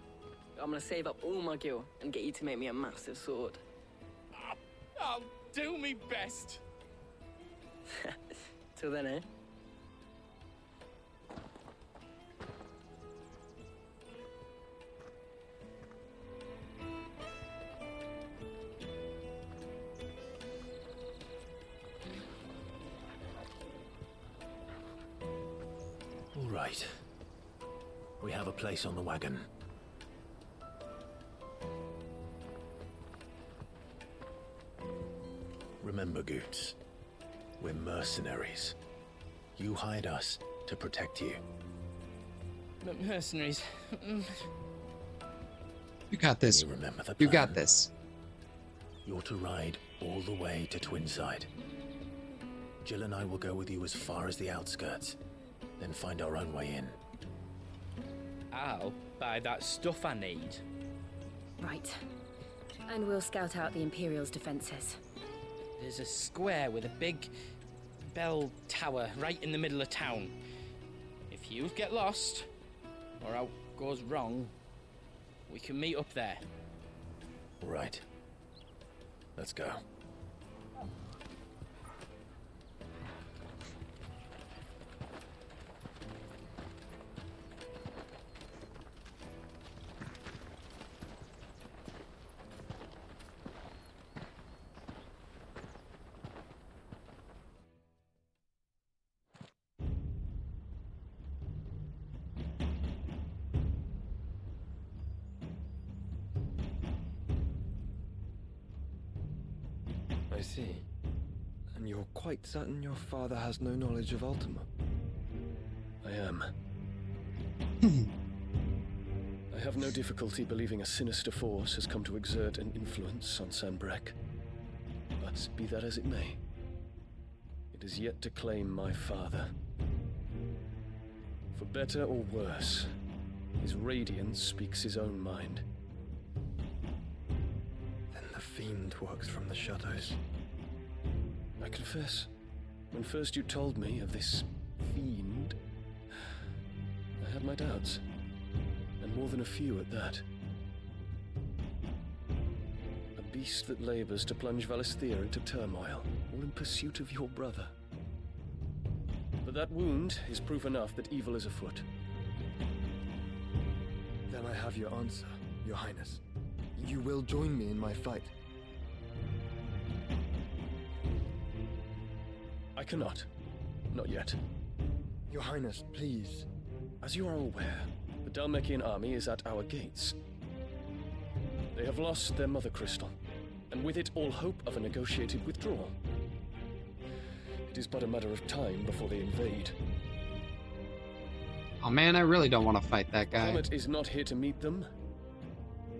I'm gonna save up all my gil and get you to make me a massive sword. I'll do me best. Till then, eh? All right. We have a place on the wagon. Remember, Goots, we're mercenaries. You hired us to protect you. But mercenaries. You got this. You remember the plan? You got this. You're to ride all the way to Twinside. Jill and I will go with you as far as the outskirts, then find our own way in. I'll buy that stuff I need. Right. And we'll scout out the Imperial's defenses. There's a square with a big bell tower right in the middle of town. If you get lost, or out goes wrong, we can meet up there. All right. Let's go. I see. And you're quite certain your father has no knowledge of Ultima? I am. I have no difficulty believing a sinister force has come to exert an influence on Sanbreque. But be that as it may, it is yet to claim my father. For better or worse, his radiance speaks his own mind. Then the fiend works from the shadows. I confess, when first you told me of this fiend, I had my doubts, and more than a few at that. A beast that labors to plunge Valisthea into turmoil, all in pursuit of your brother. But that wound is proof enough that evil is afoot. Then I have your answer, Your Highness. You will join me in my fight. I cannot. Not yet. Your Highness, please. As you are aware, the Dhalmekian army is at our gates. They have lost their mother crystal, and with it all hope of a negotiated withdrawal. It is but a matter of time before they invade. Oh man, I really don't want to fight that guy. Comet is not here to meet them.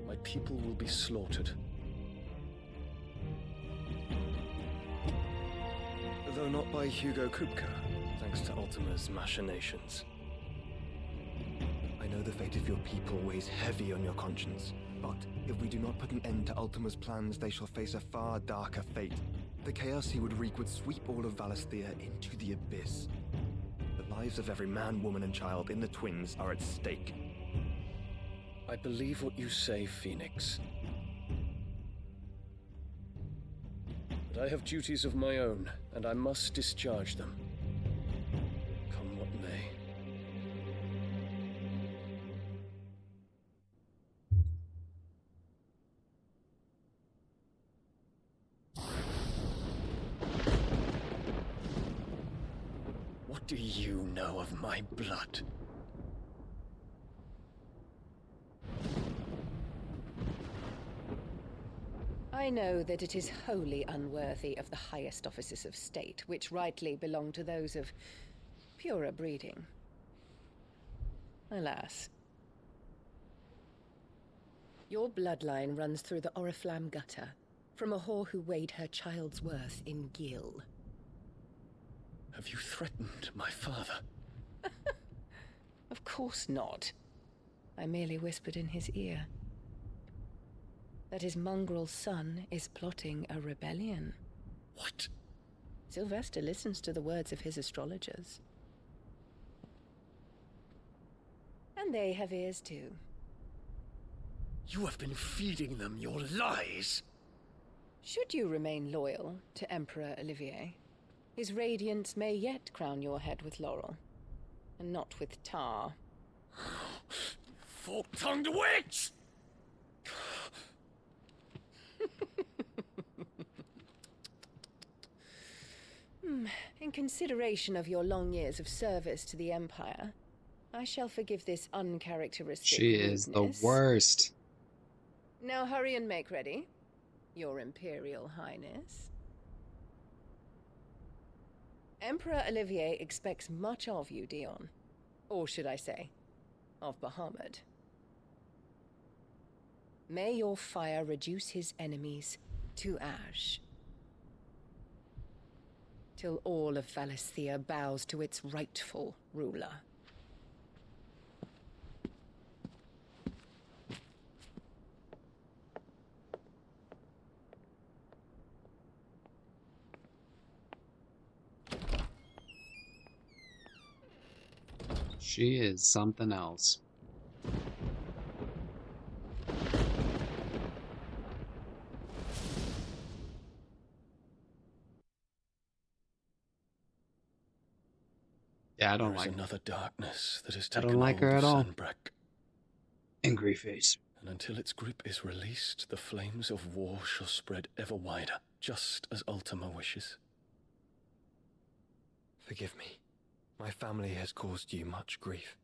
My people will be slaughtered. Though not by Hugo Kupka, thanks to Ultima's machinations. I know the fate of your people weighs heavy on your conscience, but if we do not put an end to Ultima's plans, they shall face a far darker fate. The chaos he would wreak would sweep all of Valisthea into the abyss. The lives of every man, woman, and child in the Twins are at stake. I believe what you say, Phoenix. But I have duties of my own, and I must discharge them. Come what may. What do you know of my blood? I know that it is wholly unworthy of the highest offices of state, which rightly belong to those of purer breeding. Alas. Your bloodline runs through the Oriflamme gutter, from a whore who weighed her child's worth in gil. Have you threatened my father? Of course not. I merely whispered in his ear that his mongrel son is plotting a rebellion. What? Sylvester listens to the words of his astrologers. And they have ears too. You have been feeding them your lies! Should you remain loyal to Emperor Olivier, his radiance may yet crown your head with laurel, and not with tar. Fork-tongued witch! In consideration of your long years of service to the Empire, I shall forgive this uncharacteristic She is the rudeness. worst. Now hurry and make ready, Your Imperial Highness. Emperor Olivier expects much of you, Dion. Or should I say, of Bahamut. May your fire reduce his enemies to ash, till all of Valisthea bows to its rightful ruler. She is something else. Yeah, I don't like another darkness that has I taken don't like her hold at of all. Sanbreque. Angry face. And until its grip is released, the flames of war shall spread ever wider, just as Ultima wishes. Forgive me. My family has caused you much grief.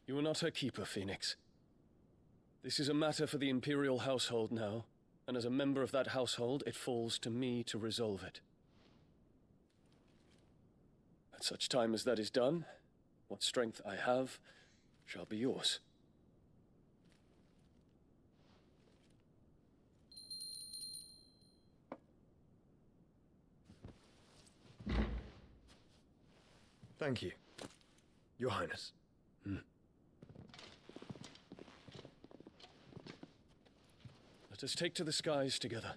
You are not her keeper, Phoenix. This is a matter for the Imperial household now, and as a member of that household, it falls to me to resolve it. At such time as that is done, what strength I have shall be yours. Thank you, Your Highness. Let us take to the skies together,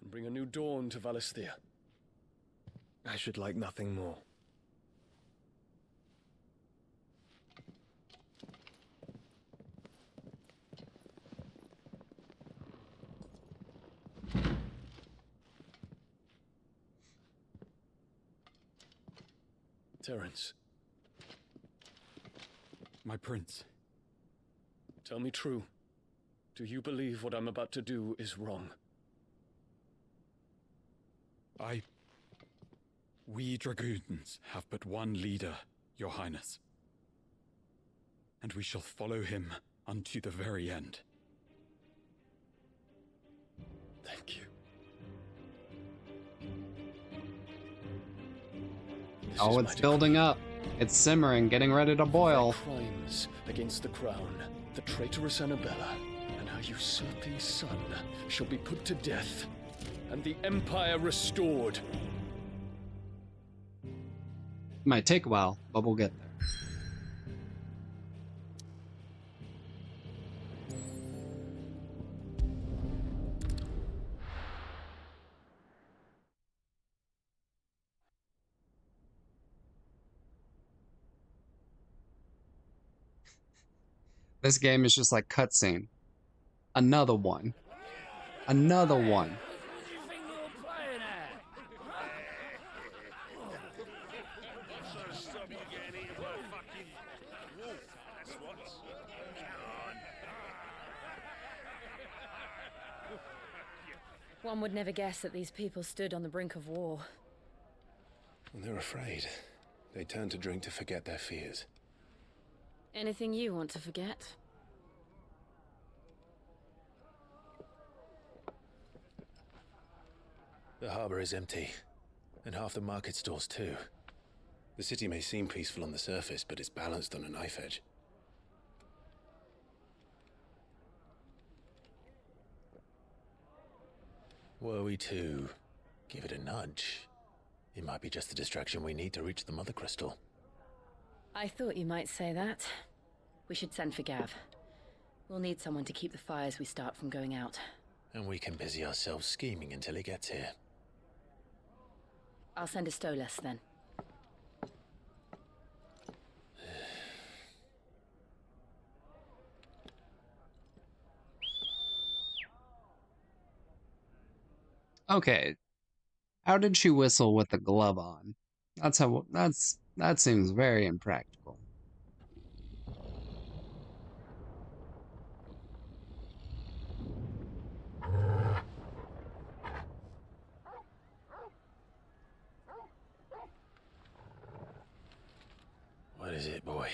and bring a new dawn to Valisthea. I should like nothing more. Terence. My prince. Tell me true. Do you believe what I'm about to do is wrong? We dragoons have but one leader, Your Highness. And we shall follow him unto the very end. Thank you. Oh, it's building up. It's simmering, getting ready to boil. Crimes against the crown, the traitorous Annabella, and her usurping son shall be put to death, and the Empire restored. Might take a while, but we'll get there. This game is just like cutscene. Another one. Another one. One would never guess that these people stood on the brink of war. When they're afraid, they turn to drink to forget their fears. Anything you want to forget? The harbor is empty, and half the market stalls too. The city may seem peaceful on the surface, but it's balanced on a knife edge. Were we to give it a nudge, it might be just the distraction we need to reach the Mother Crystal. I thought you might say that. We should send for Gav. We'll need someone to keep the fires we start from going out. And we can busy ourselves scheming until he gets here. I'll send a Stolas then. Okay. How did she whistle with the glove on? That seems very impractical. What is it, boy?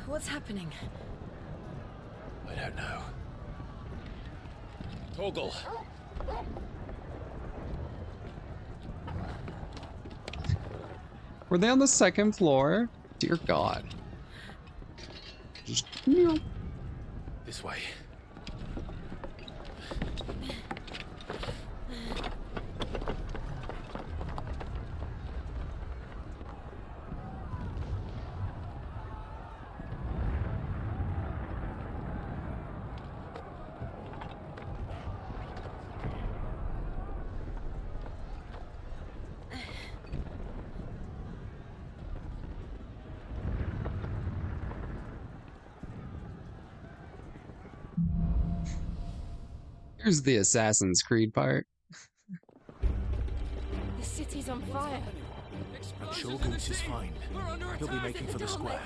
What's happening? I don't know. Torgal! Were they on the second floor? Dear God. Just, This way. Here's the Assassin's Creed part. The city's on fire. I'm sure Goots is fine. He'll be making for the square.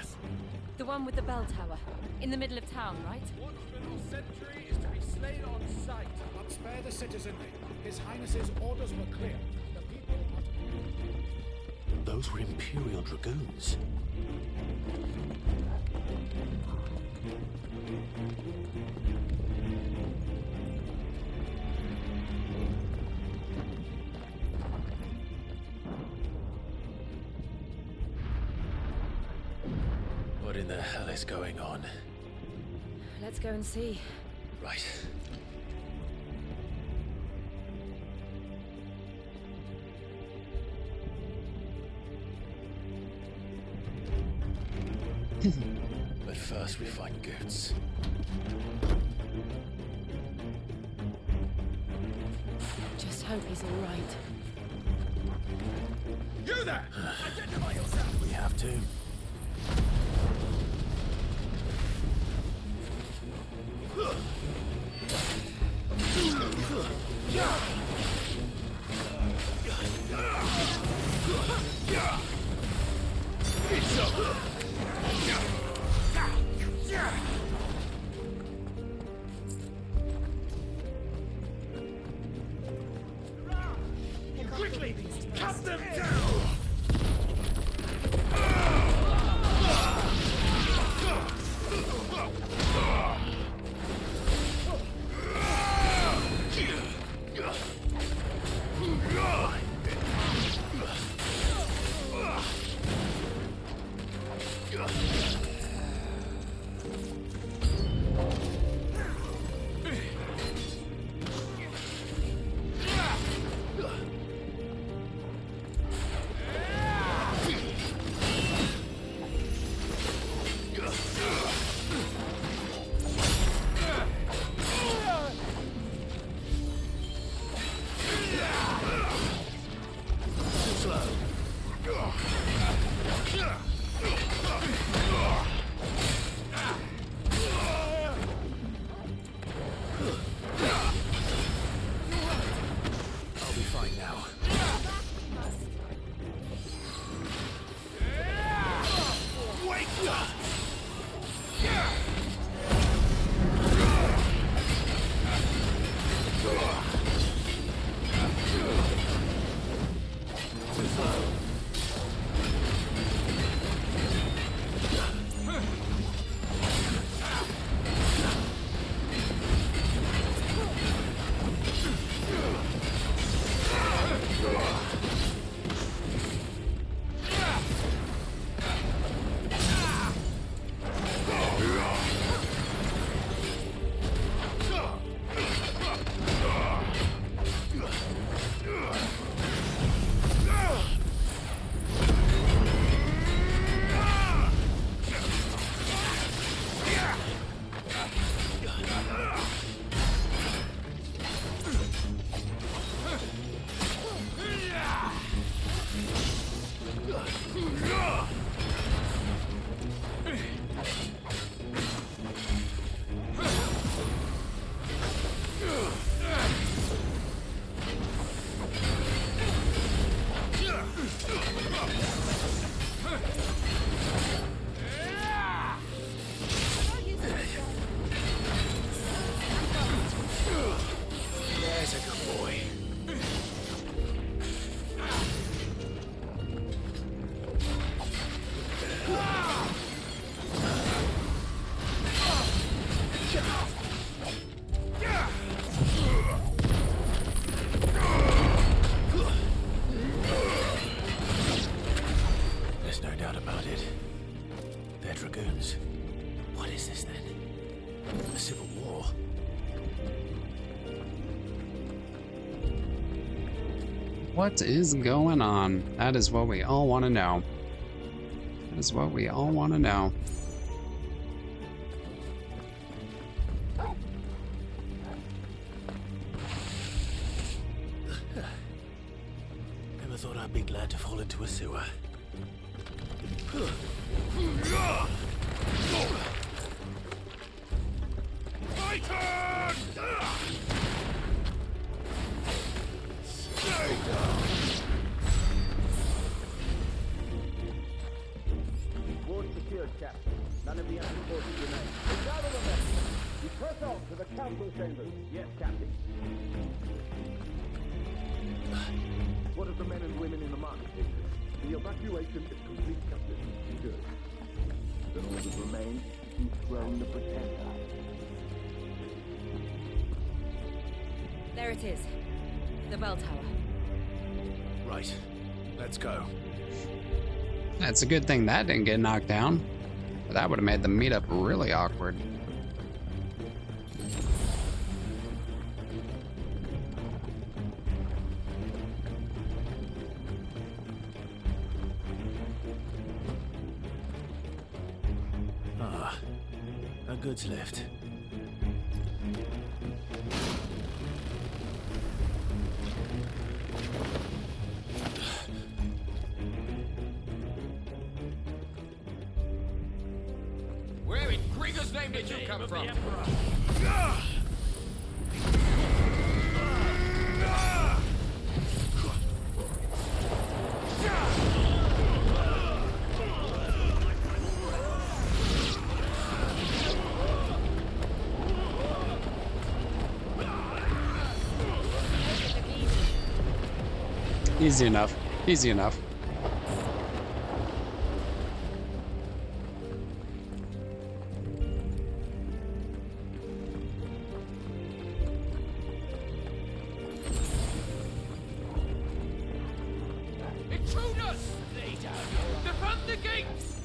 The one with the bell tower. In the middle of town, right? One spindle sentry is to be slain on sight. But spare the citizenry. His Highness's orders were clear. The people are... Those were Imperial Dragoons. What in the hell is going on? Let's go and see. Right. But first we find Goots. Just hope he's all right. You there! Identify yourself! We have to. Quickly! Cut them down! What is going on? That is what we all want to know. That is what we all want to know. Never thought I'd be glad to fall into a sewer. My turn! Stay down! Ward secured, Captain. None of the enemy forces remain. Gather the men! You press on to the council chambers. Yes, Captain. What of the men and women in the marketplaces? The evacuation is complete, Captain. Good. Then all that remains is to dethrone the Pretender. There it is. The bell tower. Right. Let's go. It's a good thing that didn't get knocked down. That would have made the meetup really awkward. Ah, a goods lift. Where in Krieger's name did you come from? Easy enough. Easy enough. Intruders! Defend the gates!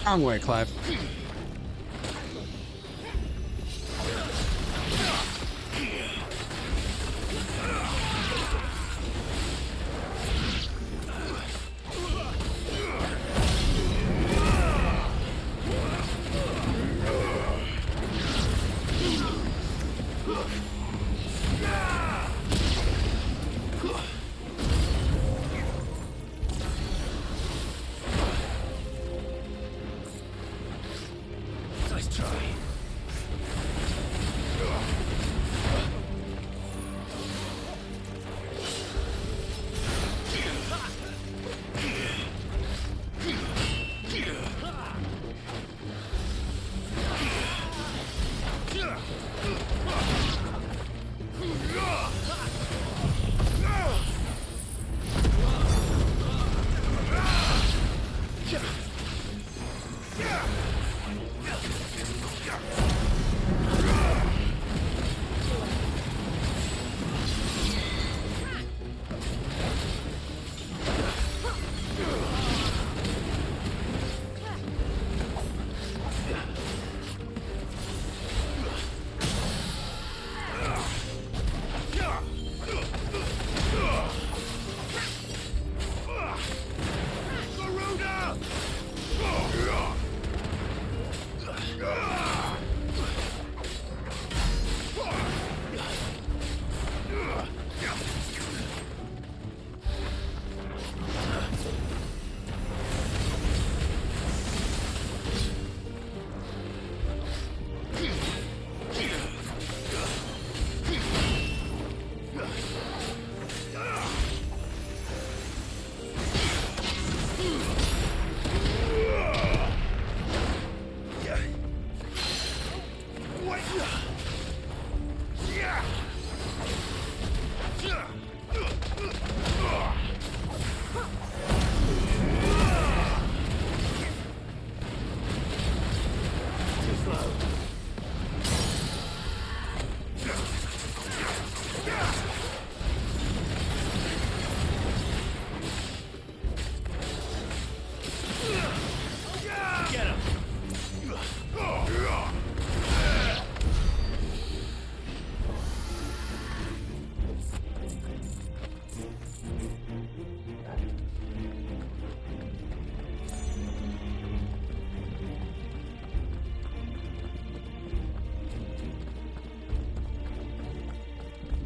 Wrong way, Clive.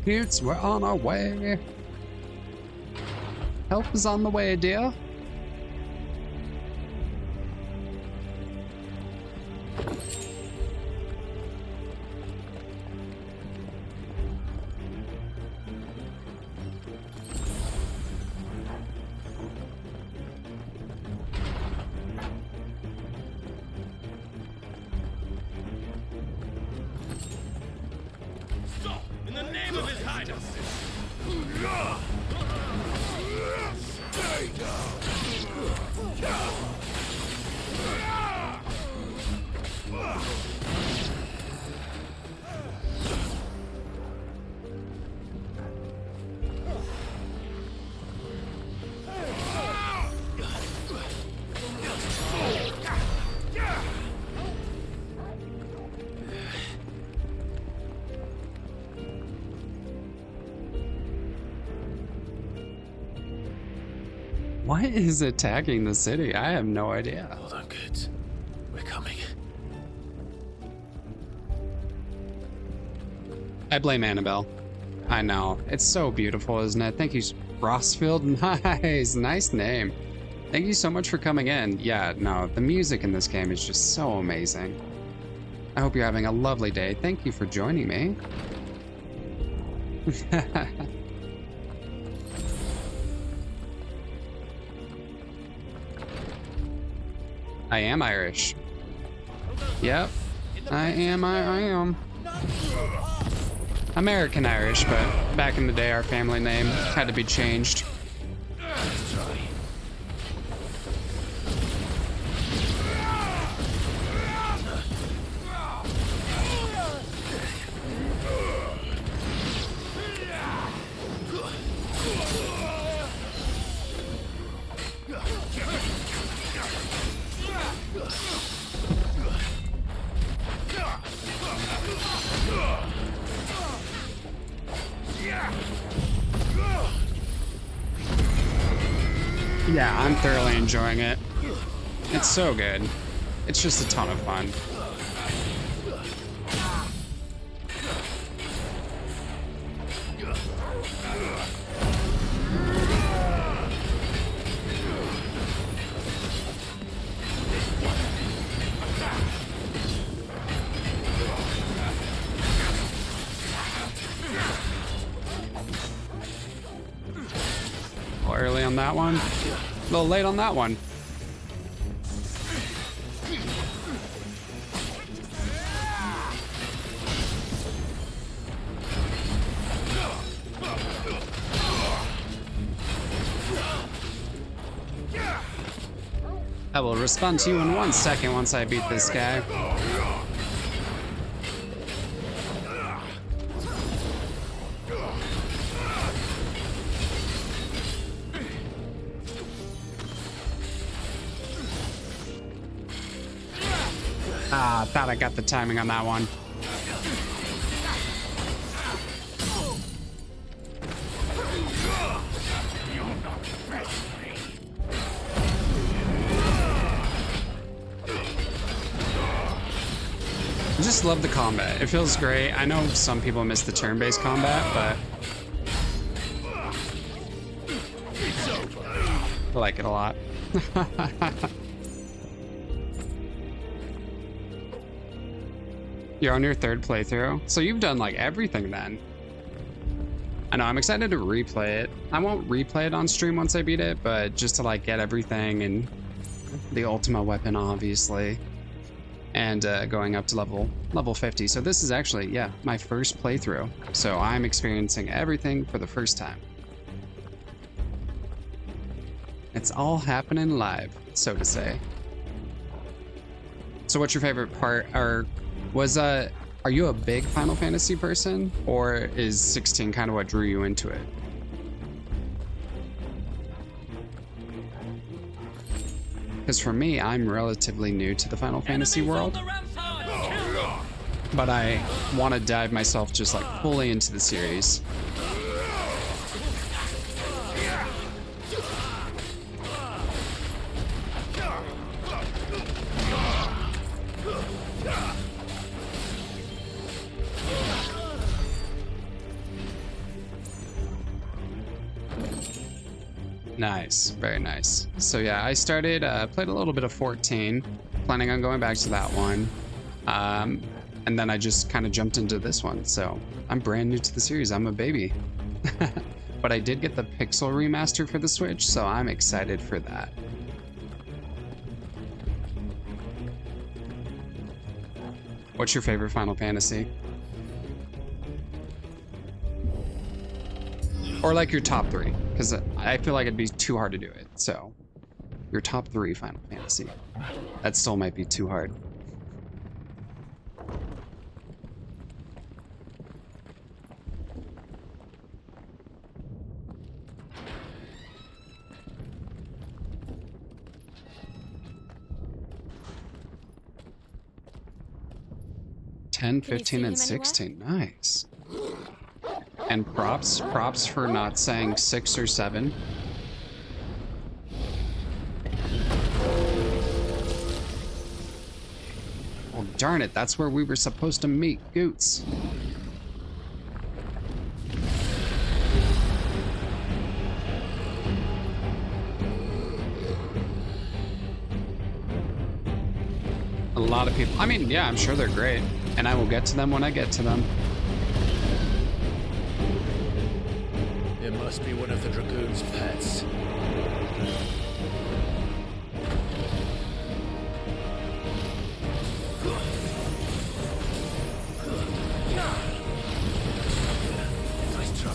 Parachutes, we're on our way. Help is on the way, dear. In the name of His Highness! Stay down! What is attacking the city? I have no idea. Hold on, kids. We're coming. I blame Annabelle. I know. It's so beautiful, isn't it? Thank you, Rossfield. Nice. Nice name. Thank you so much for coming in. Yeah, no, the music in this game is just so amazing. I hope you're having a lovely day. Thank you for joining me. I am Irish. Yep. I am. American Irish, but back in the day our family name had to be changed. Yeah, I'm thoroughly enjoying it. It's so good. It's just a ton of fun. Early on that one. A little late on that one. I will respond to you in 1 second once I beat this guy. Ah, thought I got the timing on that one. I just love the combat. It feels great. I know some people miss the turn-based combat, but I like it a lot. You're on your 3rd playthrough, so you've done like everything then. I know, I'm excited to replay it. I won't replay it on stream once I beat it, but just to like get everything and the Ultima weapon, obviously, and going up to level 50. So this is actually, yeah, my first playthrough. So I'm experiencing everything for the first time. It's all happening live, so to say. So what's your favorite part, or are you a big Final Fantasy person, or is 16 kind of what drew you into it? Because for me, I'm relatively new to the Final Fantasy world, but I want to dive myself just like fully into the series. Nice, very nice. So yeah, I started, played a little bit of 14, planning on going back to that one. And then I just kind of jumped into this one. So I'm brand new to the series, I'm a baby. But I did get the Pixel remaster for the Switch, so I'm excited for that. What's your favorite Final Fantasy? Or like your top 3, because I feel like it'd be too hard to do it. So your top 3 Final Fantasy. That still might be too hard. Ten, 15, and 16. Nice. And props for not saying 6 or 7. Well, darn it, that's where we were supposed to meet Goots. A lot of people, I mean, yeah, I'm sure they're great, and I will get to them when I get to them. It must be one of the Dragoon's pets. Nice try.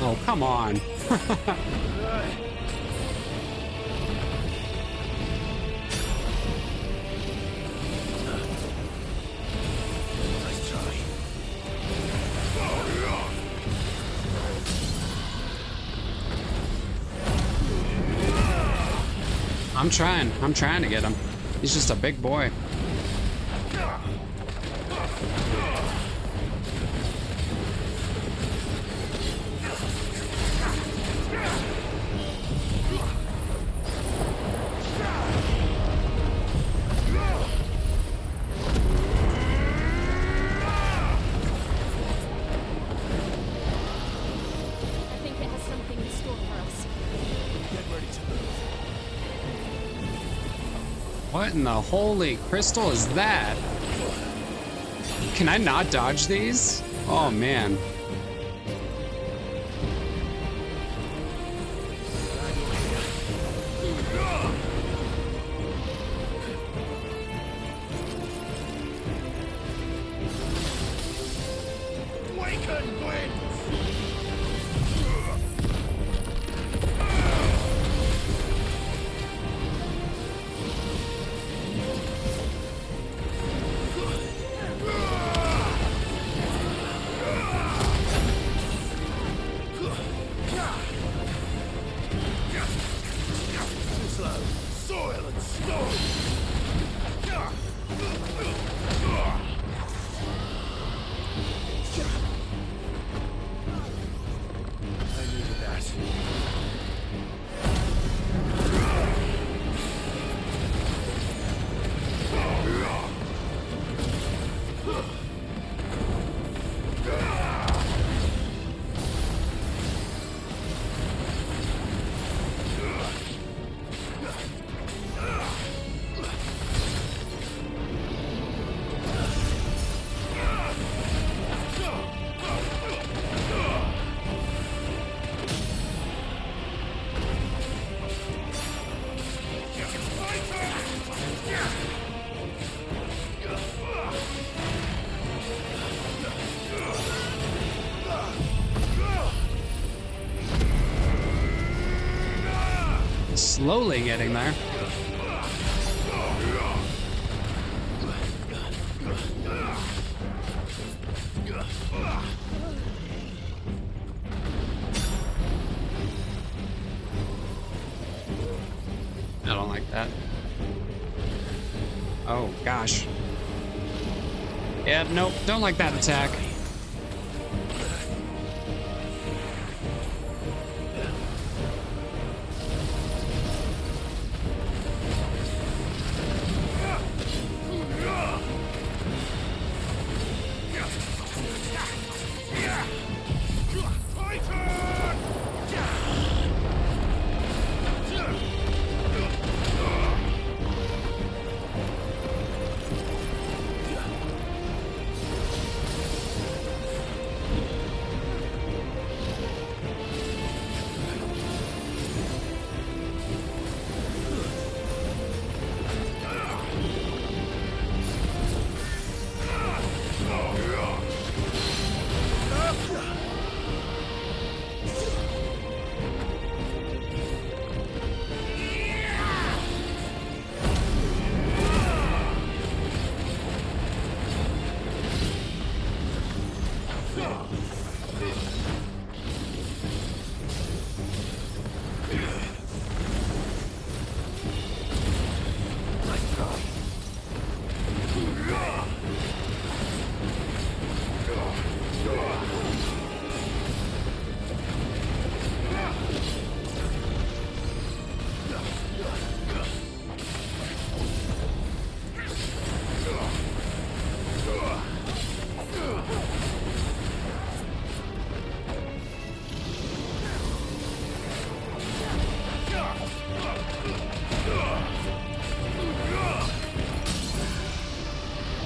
Oh, come on. I'm trying to get him. He's just a big boy. What in the holy crystal is that? Can I not dodge these? Oh man. slowly getting there. I don't like that. Oh, gosh. Yeah, nope, don't like that attack.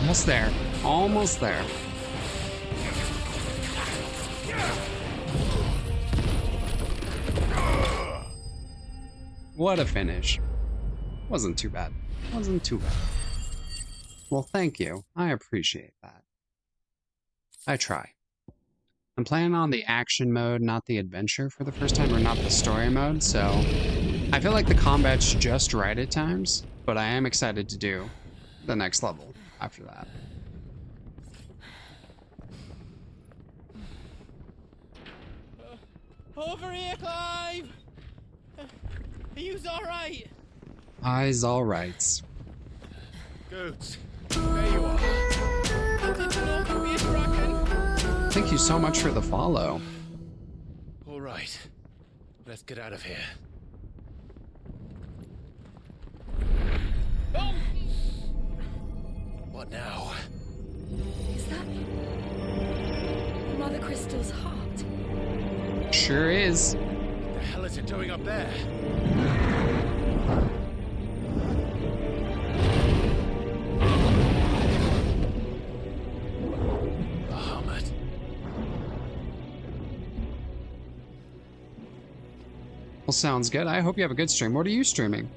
Almost there. Almost there. What a finish. Wasn't too bad. Wasn't too bad. Well, thank you. I appreciate that. I try. I'm playing on the action mode, not the adventure for the first time, or not the story mode, so I feel like the combat's just right at times, but I am excited to do the next level after that. Over here, Clive! Are you alright? I's alright. Goods, there you are. Thank you so much for the follow. All right, let's get out of here. Oh! What now? Is that Mother Crystal's heart? Sure is. What the hell is it doing up there? Bahamut. Well, sounds good. I hope you have a good stream. What are you streaming?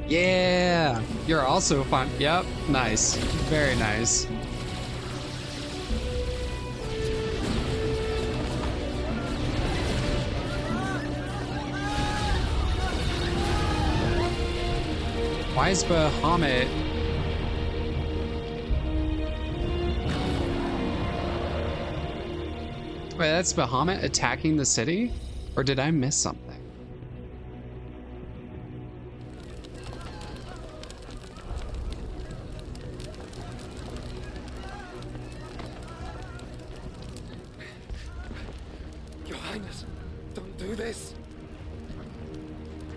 Yeah, you're also fun. Yep, nice. Very nice. Why is Bahamut? Wait, that's Bahamut attacking the city? Or did I miss something?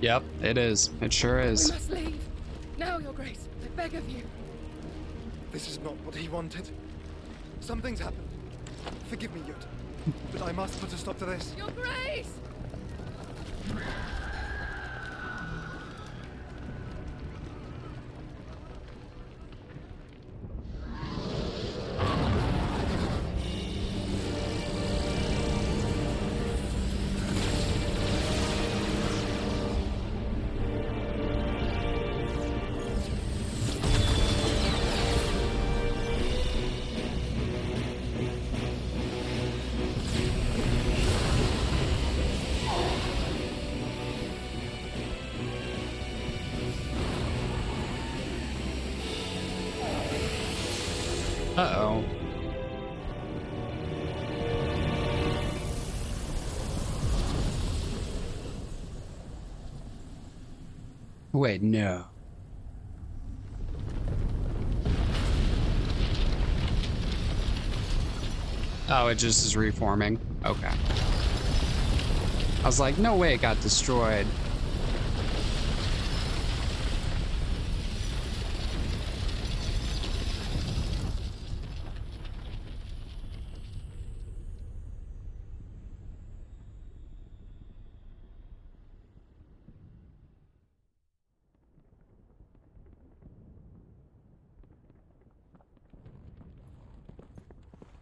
Yep, it is. It sure is. We must leave. Now, Your Grace. I beg of you. This is not what he wanted. Something's happened. Forgive me, Yud. But I must put a stop to this. Your Grace! Uh-oh. Wait, no. Oh, it just is reforming. Okay. I was like, no way it got destroyed.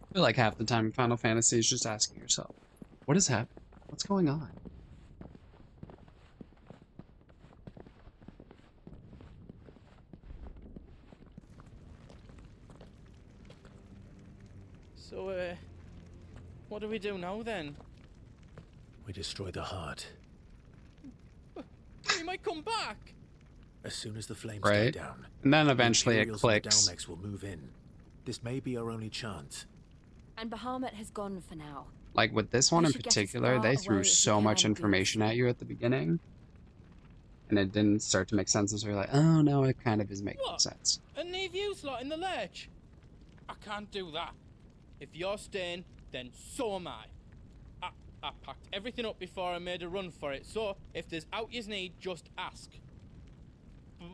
I feel like half the time in Final Fantasy is just asking yourself, what is happening? What's going on? So, what do we do now then? We destroy the heart. We might come back. As soon as the flames Right? die down. And then eventually the it Imperials and the clicks. Dalmex will move in. This may be our only chance. And Bahamut has gone for now. Like with this one We in should get as particular, far they away threw as we so much can, information at you at the beginning. And it didn't start to make sense until you're like, oh no, it kind of is making What? sense. And leave you lot in the lurch? I can't do that. If you're staying, then so am I. I packed everything up before I made a run for it, so if there's out you need, just ask.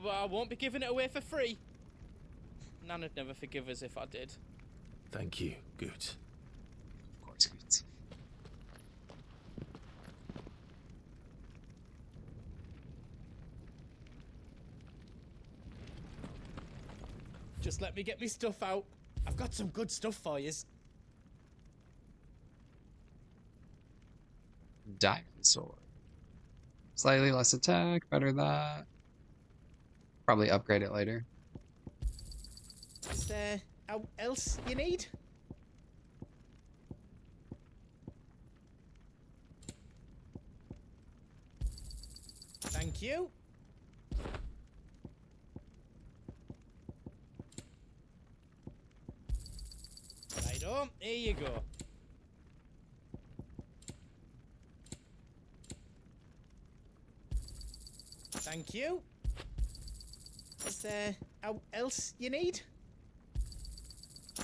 But I won't be giving it away for free. Nana'd never forgive us if I did. Thank you, Goots. Of course, Goots. Just let me get me stuff out. I've got some good stuff for yous. Diamond sword. Slightly less attack, better that. Probably upgrade it later. Is there else you need? Thank you. Righto, here you go. Thank you. Is there else you need?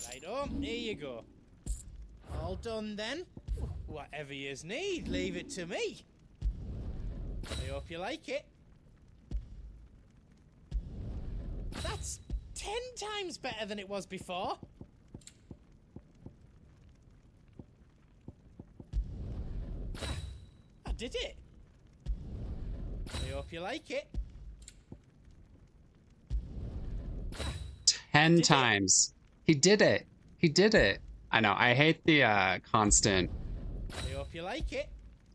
Righto, here you go. All done then. Whatever yous need, leave it to me. I hope you like it. That's 10 times better than it was before. I did it. I hope you like it. 10 times. He did it. He did it. I know. I hate the constant. I hope you like it.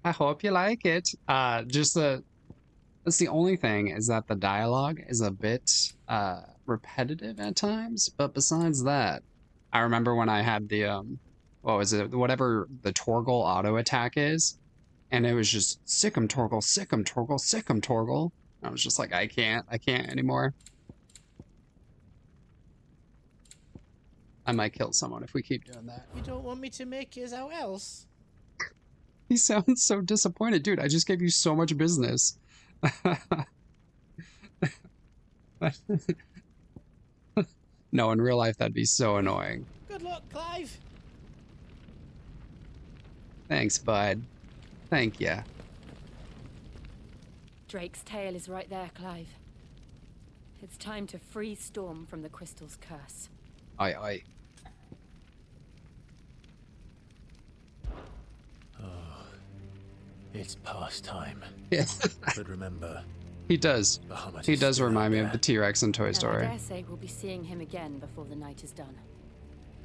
I hope you like it. That's the only thing, is that the dialogue is a bit repetitive at times. But besides that, I remember when I had the what was it? Whatever the Torgal auto attack is, and it was just sick 'em Torgal, sick 'em Torgal, sick 'em Torgal. I was just like, I can't anymore. I might kill someone if we keep doing that. You don't want me to make yours out else? He sounds so disappointed. Dude, I just gave you so much business. No, in real life, that'd be so annoying. Good luck, Clive. Thanks, bud. Thank ya. Drake's tail is right there, Clive. It's time to free Storm from the crystal's curse. Aye, aye. It's past time. Yes. But remember, He does. Bahamut He is does still out remind me there. of the T-Rex in Toy And I Story. dare say we'll be seeing him again before the night is done.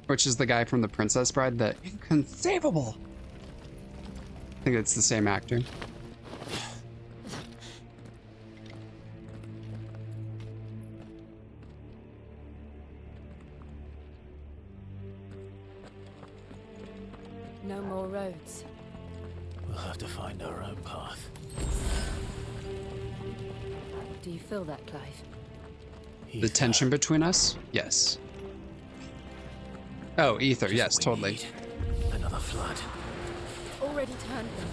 Which is the guy from The Princess Bride, the inconceivable. I think it's the same actor. No more roads. We'll have to find our own path. Do you feel that, Clive? The tension between us? Yes. Oh, ether. Just Yes, we totally. need another flood. Already turned them.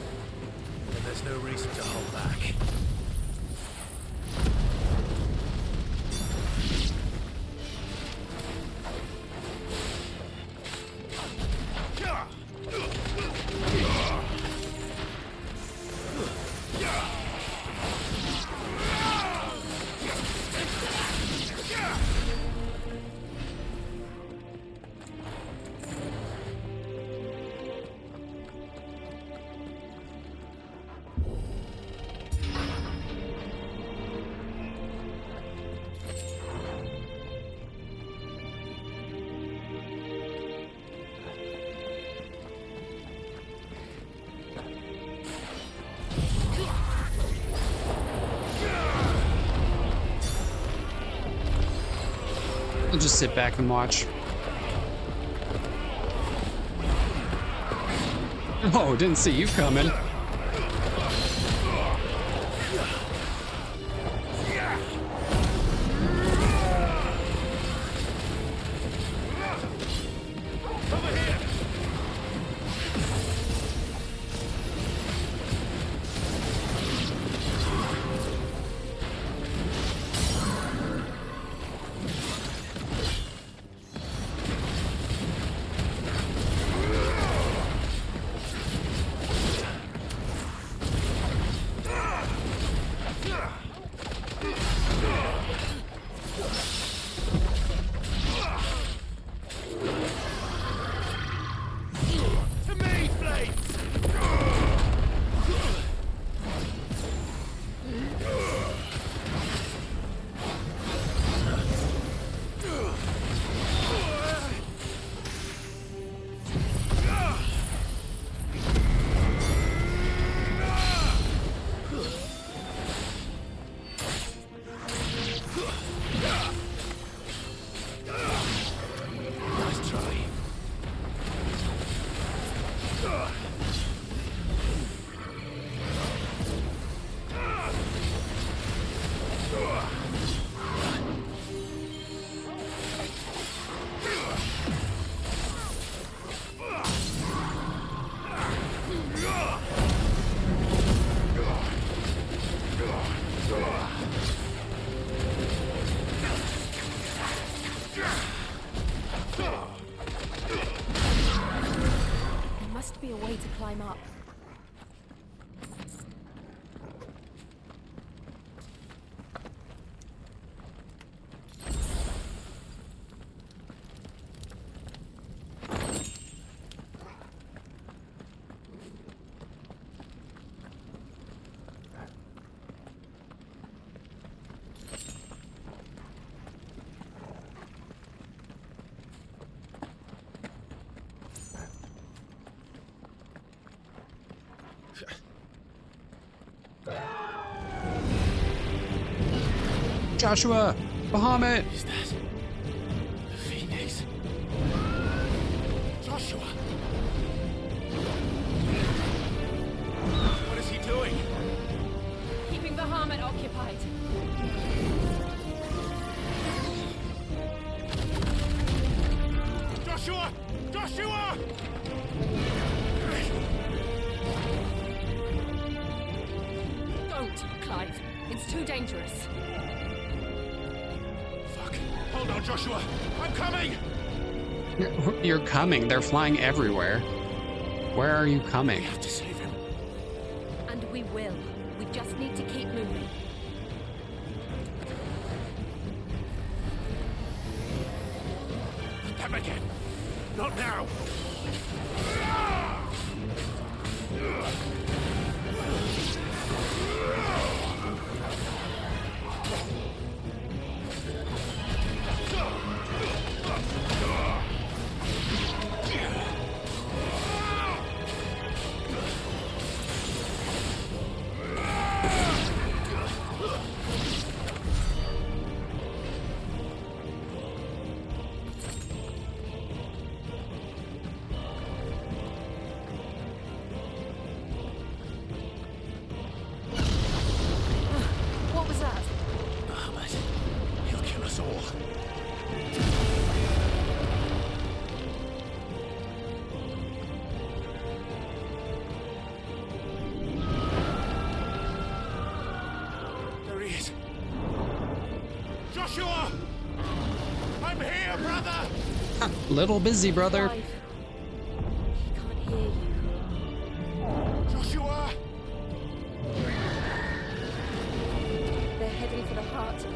Then there's no reason to hold back. I'll just sit back and watch. Oh, didn't see you coming. Be a way to climb up. Joshua! Bahamut! Is that the Phoenix? Joshua! What is he doing? Keeping Bahamut occupied. Joshua! Joshua! Don't, Clive. It's too dangerous. Hold on, Joshua! I'm coming! You're coming. They're flying everywhere. Where are you coming? We have to save him. And we will. We just need to keep moving. Them again! Not now! Little busy, brother. Clive, he can't hear you. Joshua! They're heading for the heart.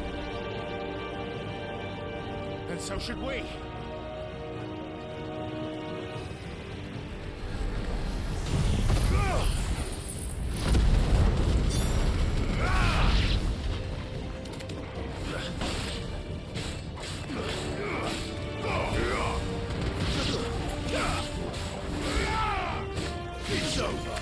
And so should we. It's over.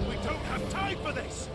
We don't have time for this!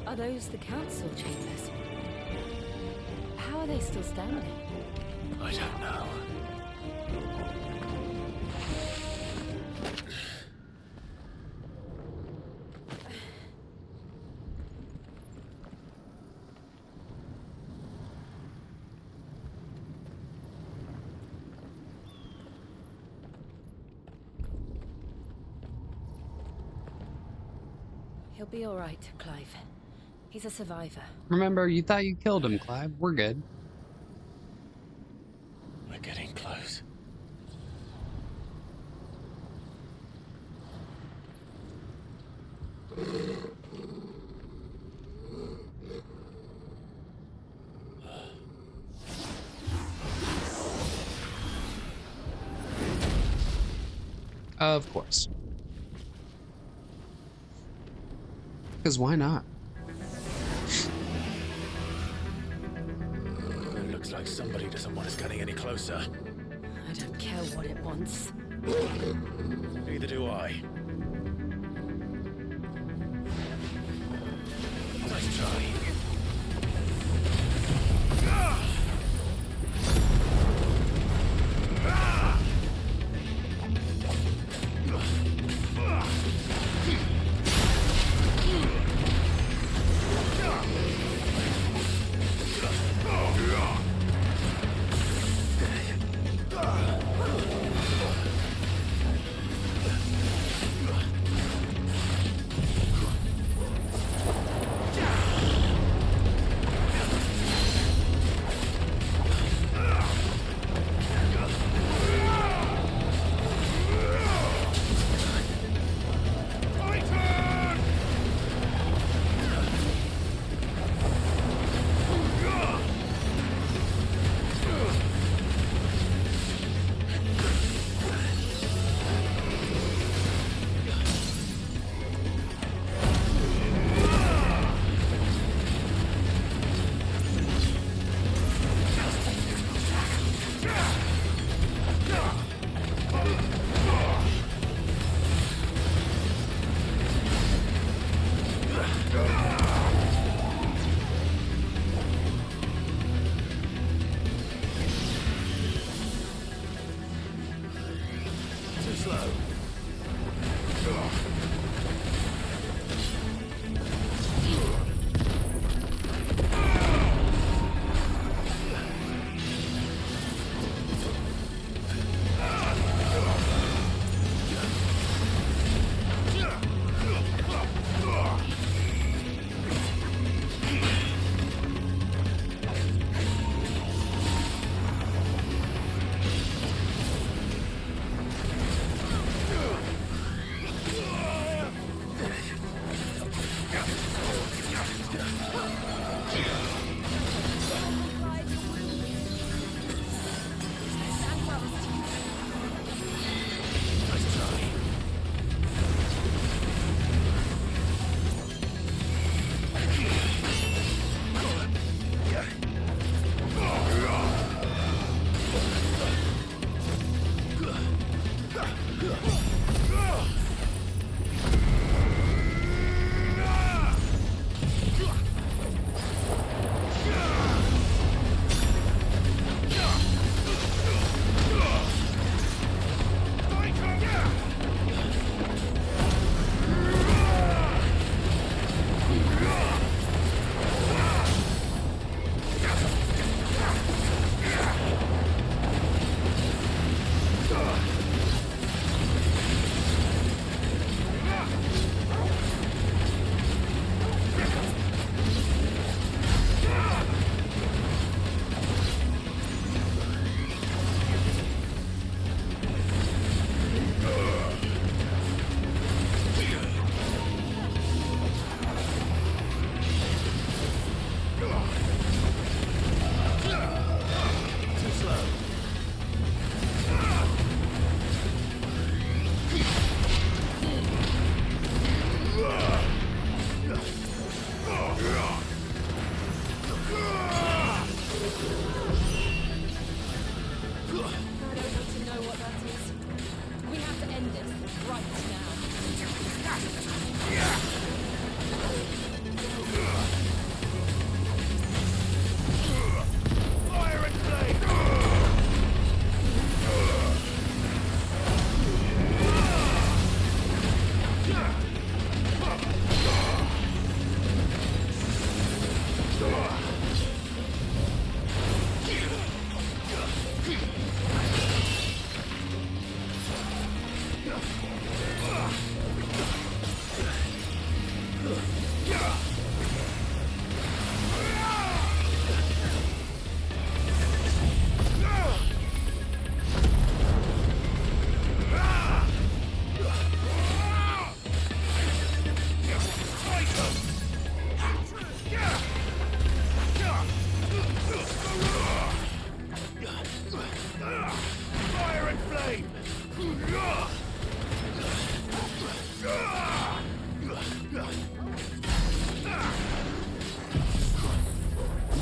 Are those the council chambers? How are they still standing? I don't know. He'll be all right, Clive. He's a survivor. Remember, you thought you killed him, Clive. We're good. We're getting close. Of course. Because why not? It looks like somebody doesn't want us getting any closer. I don't care what it wants. Neither do I. Nice try.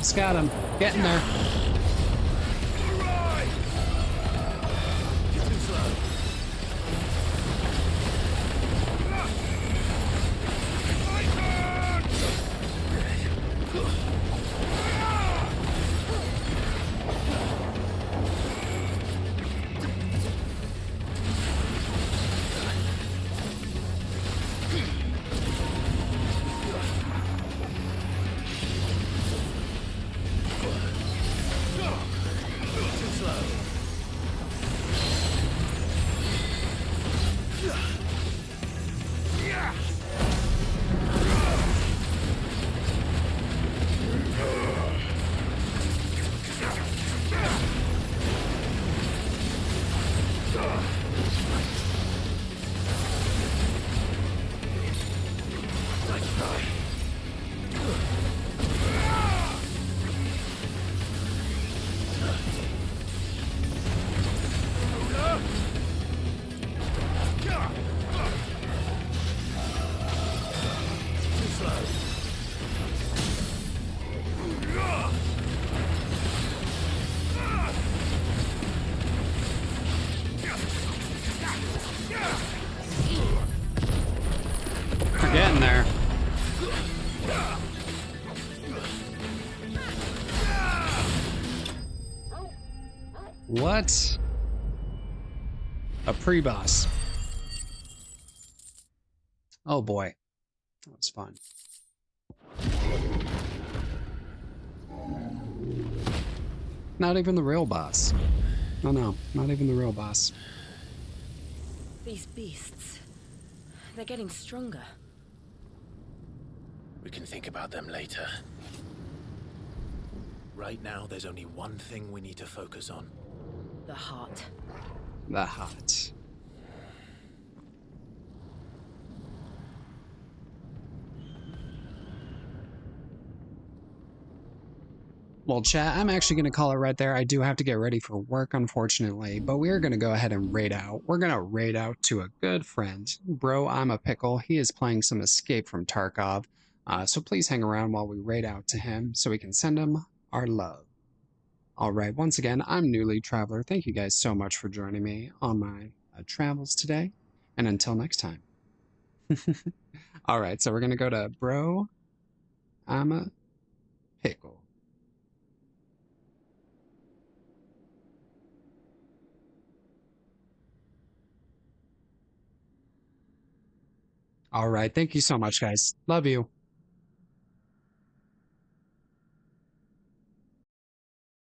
Almost got him. Getting there. We're getting there. What? A pre-boss. Oh boy. That was fun. Not even the real boss. Oh no, not even the real boss. These beasts, they're getting stronger. We can think about them later. Right now, there's only one thing we need to focus on. The heart. The heart. Well, chat, I'm actually going to call it right there. I do have to get ready for work, unfortunately, but we're going to go ahead and raid out. We're going to raid out to a good friend. Bro, I'm a pickle. He is playing some Escape from Tarkov. So please hang around while we raid out to him so we can send him our love. All right, once again, I'm Newly Traveler. Thank you guys so much for joining me on my travels today. And until next time. All right, so we're going to go to Bro, I'm a pickle. All right. Thank you so much, guys. Love you.